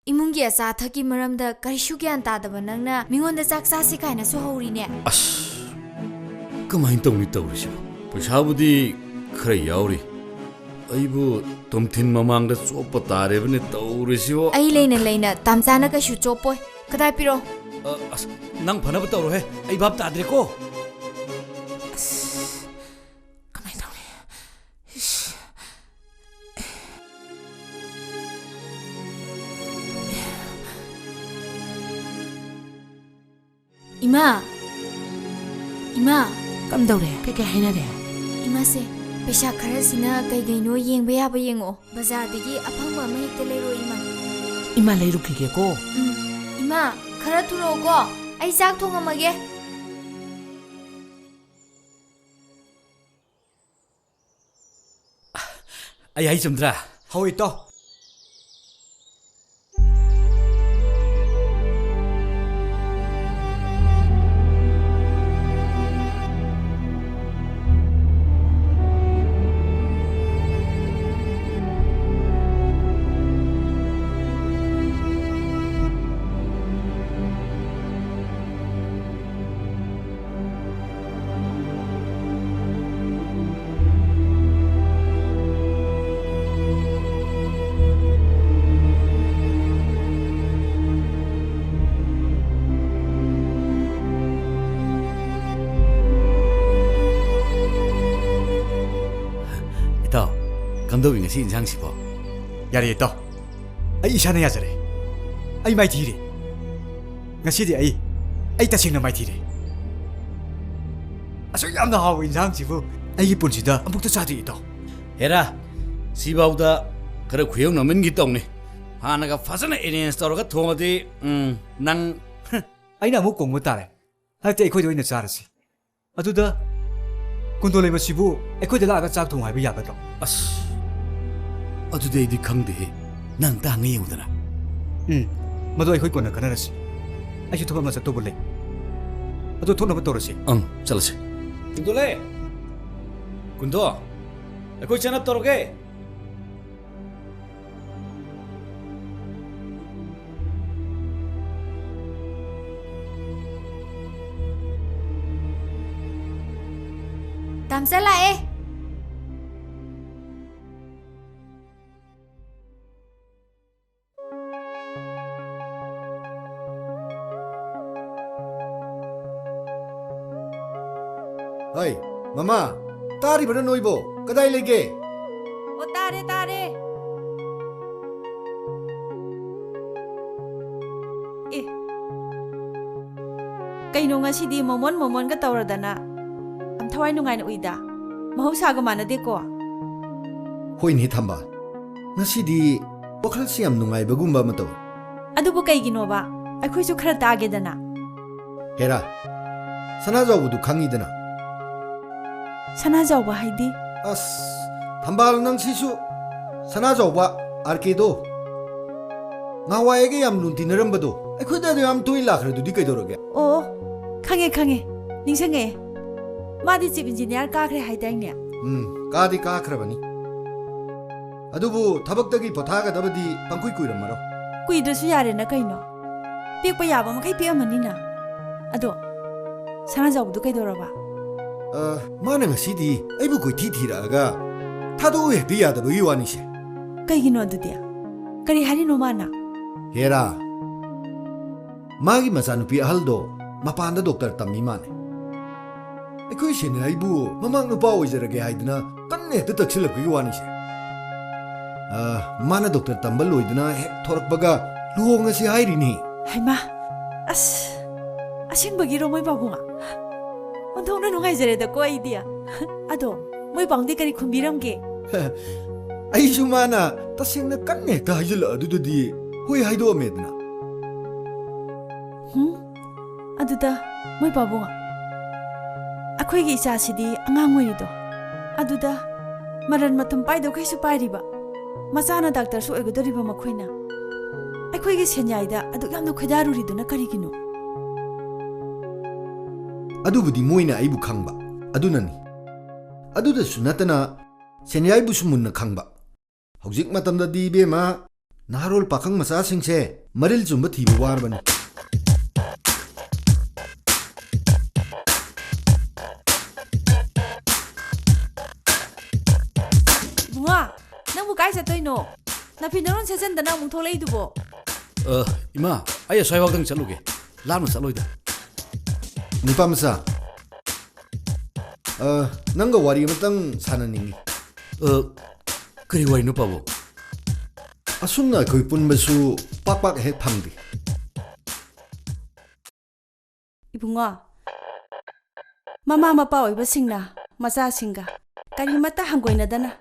이몽ꯒꯤ ꯑꯆꯥ ꯑꯊꯛꯀꯤ ꯃꯔꯝꯗ ꯀꯔꯤꯁꯨ ꯒ꯭ꯌꯥꯟ ꯇꯥꯗꯕ ꯅꯪꯅ ꯃꯤꯉꯣꯟꯗ ꯆꯥꯛ ꯆꯥꯁꯤ ꯀꯥꯏꯅꯁꯨ ꯍꯧꯔꯤꯅꯦ. 그마인 똥이 떠오르시오. paisabu디 khara yauri. Aibu tomthin mamangda chopa tarebne tawrisiwo. Ai leina tamchana ka shu chopoi. Kadai piro? Nang phana batawro he. Ai bab tadre ko. Kamai tawni. Ima. Kamdawre. Kaya hainare. Ima se. Pesa kharasina kaigaino yengba yaba yengo. Bazardagi aphangba ama hekta leiro ima. Ima leirukige ko. Ima, khara thuro ko. Ai chak thongamage. Ai chumdra. Hoi to. 감독이 ngasi 인상 싶어. 야래 또. 아이 이샤네 야자래. 아이 마이 디래. ngasi디 아이 따싱나 마이 디래. 아주 얌나 하고 인상 집어. 아이 본지다 아무것도 자디 또. 해라. 시바우다 그래 구형 넘은 게 똥네. 하나가 파서나 에리엔스터가 통어디 낭 아이나 뭐 공부 따래. 할때 이코도 있는 줄 알았지. 아두다. 콘돌레 마시부 에코데 라가 짝통 하비 야바도. 어두데이디 강데 난 땅에 오더라. 마도 아이코 있거나 가나라시. 아이시 토가 마서 또 볼래. 아도 토나 버터라시. 잘라시. 군돌레. 군도. 에코 있잖아 떠로게. Tamsa lae. Hey, Mama, tari bada noibo, kadai lege. O tare. Eh. Kaino ngasidi momon ka tawradana. Am thawai nungai na uida. Mahausa ga manade ko. Hoi ni thamba. Ngasidi wakhal siam nungai bagumba mato. Adubu kaigino ba? Aikhoi su khara tagedana. Hera. Sana jawbu du khangidana. Sana jawba haidi. As thambal nang sisu sana jawba arkedo. Ngawaege yam luntinarambado. Aikhoi da yam toi lakhre du di kaidoroge. Oh, khange. Ningsange. Madi chief engineer kakhre haidangnya. Kadi kakhrabani. Adubu thabakdagi pothaga dabadi pangkui kuiramaro. Kuidrasu yare na kaino. Pikpa yaba makai piamani na. Ado sana jawbu kaidoraba. Mana ngasidi aibu koi thiraga thado he dia da bagi wani se. Kaigino adudia. Kari harino mana? Hera. Magi masanupi ahaldo mapanda doctor tammi mane. Aikoi sene aibu mamang nupa oizarage haiduna kanne ta taksilap gi wani se. Mana doctor tambal loiduna he thorakbaga luong ngasi hairini. Haima. Asing bagi romoi babunga. Ontong nungai jare da ko idea. Ado moi bangdi kari khumbiramge. Ai sumana tasingna kanne ta hajila adududi hoi haido amedna. Aduda moi babunga. ꯑꯩꯈꯣꯏꯒꯤ ꯏꯆꯥꯁꯤꯗꯤ ꯑꯉꯥꯡ ꯑꯣꯏꯔꯤꯗꯣ ꯑꯗꯨꯗ ꯃꯔꯟ ꯃꯊꯨꯝ ꯄꯥꯏꯗꯧ ꯀꯩꯁꯨ ꯄꯥꯏꯔꯤꯕ ꯃꯆꯥꯅ ꯗꯥꯛꯇꯔꯁꯨ ꯑꯣꯏꯒꯗꯧꯔꯤꯕ ꯃꯈꯣꯏꯅ ꯑꯩꯈꯣꯏꯒꯤ ꯁꯦꯟꯌꯥꯏꯗ ꯑꯗꯨꯛ ꯌꯥꯝꯅ ꯈꯣꯏꯗꯥꯔꯨꯔꯤꯗꯨꯅ ꯀꯔꯤꯒꯤꯅꯣ ꯑꯗꯨꯕꯨꯗꯤ ꯃꯣꯏꯅ ꯑꯩꯕꯨ ꯈꯪꯕ ꯑꯗꯨꯅꯅꯤ ꯑꯗꯨꯗꯁꯨ ꯅꯠꯇꯅ ꯁꯦꯟꯌꯥꯏꯕꯨꯁꯨ ꯃꯨꯟꯅ ꯈꯪꯕ ꯍꯧꯖꯤꯛ ꯃꯇꯝꯗꯗꯤ ꯏꯕꯦꯝꯃ ꯅꯍꯥꯔꯣꯜ ꯄꯥꯈꯪ ꯃꯆꯥꯁꯤꯡꯁꯦ ꯃꯔꯤꯜ ꯆꯨꯝꯕ ꯊꯤꯕ ꯋꯥꯔꯕꯅꯤ ꯏꯕꯨꯡꯉꯣ ꯅꯪꯕꯨ ꯀꯥꯏ ꯆꯠꯇꯣꯏꯅꯣ ꯅꯐꯤ ꯅꯔꯣꯟ ꯁꯦꯠꯆꯟꯗꯅ ꯑꯃꯨꯛ ꯊꯣꯛꯂꯛꯏꯗꯨꯕꯣ ꯏꯃꯥ ꯑꯩ ꯑꯁ꯭ꯋꯥꯏꯐꯥꯎꯗꯪ ꯆꯠꯂꯨꯒꯦ ꯂꯥꯞꯅ ꯆꯠꯂꯣꯏꯗ ꯅꯤꯄꯥ ꯃꯆꯥ ꯅꯪꯒ ꯋꯥꯔꯤ ꯑꯃꯇꯪ ꯁꯥꯟꯅꯅꯤꯡꯉꯤ ꯀꯔꯤ ꯋꯥꯔꯤꯅꯣ ꯄꯥꯕꯨꯡ ꯑꯁꯨꯝꯅ ꯑꯩꯈꯣꯏ ꯄꯨꯟꯕꯁꯨ ꯄꯥꯛ ꯄꯥꯛ ꯍꯦꯛ ꯐꯪꯗꯦ ꯏꯕꯨꯡꯉꯣ ꯃꯃꯥ ꯃꯄꯥ ꯑꯣꯏꯕꯁꯤꯡꯅ ꯃꯆꯥꯁꯤꯡꯒ ꯀꯔꯤꯃꯠꯇ ꯍꯪꯒꯣꯏꯅꯗꯅ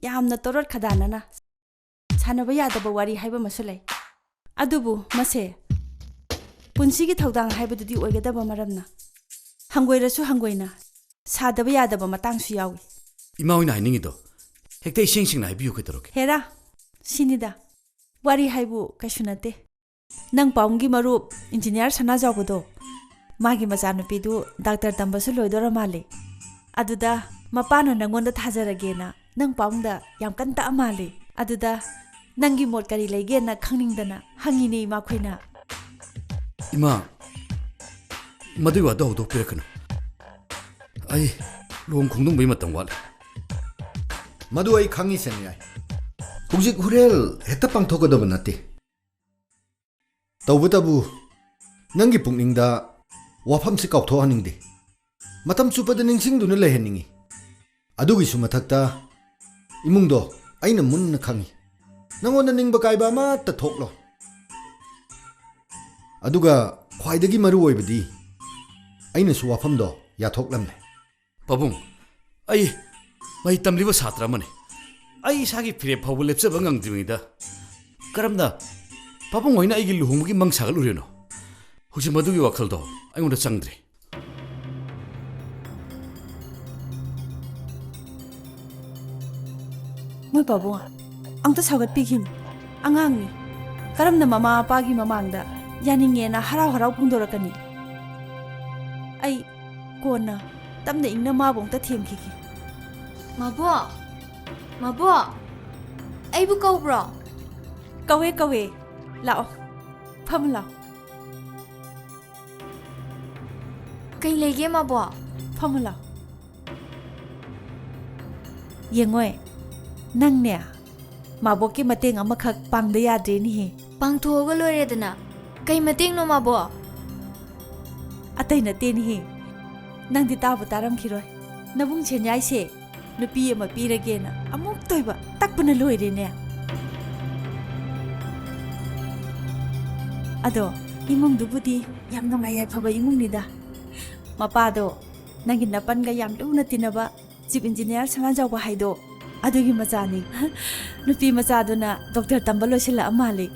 ꯌꯥꯝꯅ ꯇꯣꯔꯣꯠ ꯈꯗꯥꯅꯅ ꯁꯥꯟꯅꯕ ꯌꯥꯗꯕ ꯋꯥꯔꯤ ꯍꯥꯏꯕ ꯑꯃꯁꯨ ꯂꯩ ꯑꯗꯨꯕꯨ ꯃꯁꯦ ꯄꯨꯟꯁꯤꯒꯤ ꯊꯧꯗꯥꯡ ꯍꯥꯏꯕꯗꯨꯗꯤ ꯑꯣꯏꯒꯗꯕ ꯃꯔꯝꯅ ꯍꯪꯒꯣꯏꯔꯁꯨ ꯍꯪꯒꯣꯏꯅ ꯁꯥꯗꯕ ꯌꯥꯗꯕ ꯃꯇꯥꯡꯁꯨ ꯌꯥꯎꯏ ꯏꯃꯥ ꯍꯣꯏꯅ ꯍꯥꯏꯅꯤꯡꯉꯤꯗꯣ ꯍꯦꯛꯇ ꯏꯁꯦꯡ ꯁꯦꯡꯅ ꯍꯥꯏꯕꯤꯌꯨ ꯀꯩꯗꯧꯔꯒꯦ ꯍꯦꯔꯥ ꯁꯤꯅꯤꯗ ꯋꯥꯔꯤ ꯍꯥꯏꯕꯨ ꯀꯩꯁꯨ ꯅꯠꯇꯦ ꯅꯪ ꯄꯥꯎꯡꯒꯤ ꯃꯔꯨꯞ ꯏꯟꯖꯤꯅꯤꯌꯥꯔ ꯁꯅꯥꯖꯥꯎꯕꯗꯣ ꯃꯥꯒꯤ ꯃꯆꯥꯅꯨꯄꯤꯗꯨ ꯗꯥꯛꯇꯔ ꯇꯝꯕꯁꯨ ꯂꯣꯏꯗꯣꯔ ꯃꯥꯜꯂꯦ ꯑꯗꯨꯗ ꯃꯄꯥꯅ ꯅꯪꯉꯣꯟꯗ ꯊꯥꯖꯔꯒꯦꯅ ꯅꯪ ꯄꯥꯎꯡꯗ ꯌꯥꯝ ꯀꯟ ꯇꯛꯑ ꯃꯥꯜꯂꯦ ꯑꯗꯨꯗ ꯅꯪꯒꯤ ꯃꯣꯠ ꯀꯔꯤ ꯂꯩꯒꯦꯅ ꯈꯪꯅꯤꯡꯗꯅ ꯍꯪꯉꯤꯅꯦ ꯏꯃꯥꯈꯣꯏꯅ ꯏꯃꯥ ꯃꯗꯨꯒꯤ ꯋꯥꯗꯣ ꯍꯧꯗꯣꯛꯄꯤꯔꯛꯀꯅꯨ ꯑꯩ ꯂꯨꯍꯣꯡ ꯈꯣꯡꯗꯣꯡꯕꯒꯤ ꯃꯇꯝ ꯋꯥꯠꯂꯤ ꯃꯗꯨ ꯑꯩ ꯈꯪꯉꯤ ꯁꯦꯟꯌꯥꯏ ꯍꯧꯖꯤꯛ ꯍꯨꯔꯦꯜ ꯍꯦꯛꯇ ꯄꯥꯡꯊꯣꯛꯀꯗꯕ ꯅꯠꯇꯦ ꯇꯧꯕꯇꯕꯨ ꯅꯪꯒꯤ ꯄꯨꯛꯅꯤꯡꯗ ꯋꯥꯐꯝꯁꯤ ꯀꯥꯎꯊꯣꯛꯍꯟꯅꯤꯡꯗꯦ ꯃꯇꯝ ꯆꯨꯞꯄꯗ ꯅꯤꯡꯁꯤꯡꯗꯨꯅ ꯂꯩꯍꯟꯅꯤꯡꯉꯤ ꯑꯗꯨꯒꯤꯁꯨ ꯃꯊꯛꯇ ꯏꯃꯨꯡꯗꯣ ꯑꯩꯅ ꯃꯨꯟꯅ ꯈꯪꯉꯤ ꯅꯪꯉꯣꯟꯗ ꯅꯤꯡꯕ ꯀꯥꯏꯕ ꯑꯃꯠꯇ ꯊꯣꯛꯂꯣ ꯑꯗꯨꯒ ꯈ꯭ꯋꯥꯏꯗꯒꯤ ꯃꯔꯨ ꯑꯣꯏꯕꯗꯤ ꯑꯩꯅꯁꯨ ꯋꯥꯐꯝꯗꯣ ꯌꯥꯊꯣꯛꯂꯝꯃꯦ ꯄꯥꯕꯨꯡ ꯑꯩ ꯃꯍꯩ ꯇꯝꯂꯤꯕ ꯁꯥꯇ꯭ꯔ ꯑꯃꯅꯤ ꯑꯩ ꯏꯁꯥꯒꯤ ꯐꯤꯔꯦꯞ ꯐꯥꯎꯕ ꯂꯦꯞꯆꯕ ꯉꯝꯗ꯭ꯔꯤꯉꯩꯗ ꯀꯔꯝꯅ ꯄꯥꯕꯨꯡ ꯍꯣꯏꯅ ꯑꯩꯒꯤ ꯂꯨꯍꯣꯡꯕꯒꯤ ꯃꯪ ꯁꯥꯒꯠꯂꯨꯔꯤꯅꯣ ꯍꯧꯖꯤꯛ ꯃꯗꯨꯒꯤ ꯋꯥꯈꯜꯗꯣ ꯑꯩꯉꯣꯟꯗ ꯆꯪꯗ꯭ꯔꯤ ꯃꯣꯏ ꯄꯥꯕꯨꯡ ꯑꯝꯇ ꯁꯧꯒꯠꯄꯤꯈꯤꯅꯤ ꯑꯉꯥꯡꯅꯤ ꯀꯔꯝꯅ ꯃꯃꯥ ꯃꯄꯥꯒꯤ ꯃꯃꯥꯡꯗ ꯌꯥꯅꯤꯡꯉꯦꯅ ꯍꯔꯥꯎ ꯍꯔꯥꯎ ꯐꯣꯡꯗꯣꯔꯛꯀꯅꯤ ꯑꯩ ꯀꯣꯟꯅ ꯇꯞꯅ ꯏꯪꯅ ꯃꯥꯕꯨ ꯑꯝꯇ ꯊꯦꯝꯈꯤꯒꯦ ꯃꯕꯣꯛ ꯃꯕꯣꯛ ꯑꯩꯕꯨ ꯀꯧꯕ꯭ꯔꯣ ꯀꯧꯋꯦ ꯀꯧꯋꯦ ꯂꯥꯛꯑꯣ ꯐꯝ ꯂꯥꯛꯑꯣ ꯀꯩ ꯂꯩꯒꯦ ꯃꯕꯣꯛ ꯐꯝꯃ ꯂꯥꯛꯑꯣ ꯌꯦꯡꯉꯣꯏ ꯅꯪꯅꯦ ꯃꯥꯕꯣꯛꯀꯤ ꯃꯇꯦꯡ ꯑꯃꯈꯛ ꯄꯥꯡꯗ ꯌꯥꯗ꯭ꯔꯦꯅꯤꯍꯦ ꯄꯥꯡꯊꯣꯛꯑꯒ ꯂꯣꯏꯔꯦꯗꯅ ꯀꯩ ꯃꯇꯦꯡꯅꯣ ꯃꯕꯣꯛ ꯑꯇꯩ ꯅꯠꯇꯦꯅꯤꯍꯦ ꯅꯪꯗꯤ ꯇꯥꯕꯨ ꯇꯥꯔꯝꯈꯤꯔꯣꯏ ꯅꯕꯨꯡ ꯁꯦꯟꯌꯥꯏꯁꯦ ꯅꯨꯄꯤ ꯑꯃ ꯄꯤꯔꯒꯦꯅ ꯑꯃꯨꯛ ꯇꯣꯏꯕ ꯇꯛꯄꯅ ꯂꯣꯏꯔꯦꯅꯦ ꯑꯗꯣ ꯏꯃꯨꯡꯗꯨꯕꯨꯗꯤ ꯌꯥꯝ ꯅꯨꯡꯉꯥꯏ ꯌꯥꯏꯐꯕ ꯏꯃꯨꯡꯅꯤꯗ ꯃꯄꯥꯗꯣ ꯅꯪꯒꯤ ꯅꯄꯟꯒ ꯌꯥꯝ ꯂꯨꯅ ꯇꯤꯟꯅꯕ ꯆꯤꯞ ꯏꯟꯖꯤꯅꯤꯌꯥꯔ ꯁꯅꯥꯖꯥꯎꯕ ꯍꯥꯏꯗꯣ ꯑꯗꯨꯒꯤ ꯃꯆꯥꯅꯤ ꯅꯨꯄꯤ ꯃꯆꯥꯗꯨꯅ ꯗꯣꯛꯇꯔ ꯇꯝꯕ ꯂꯣꯏꯁꯤꯜꯂꯛꯑ ꯃꯥꯜꯂꯤ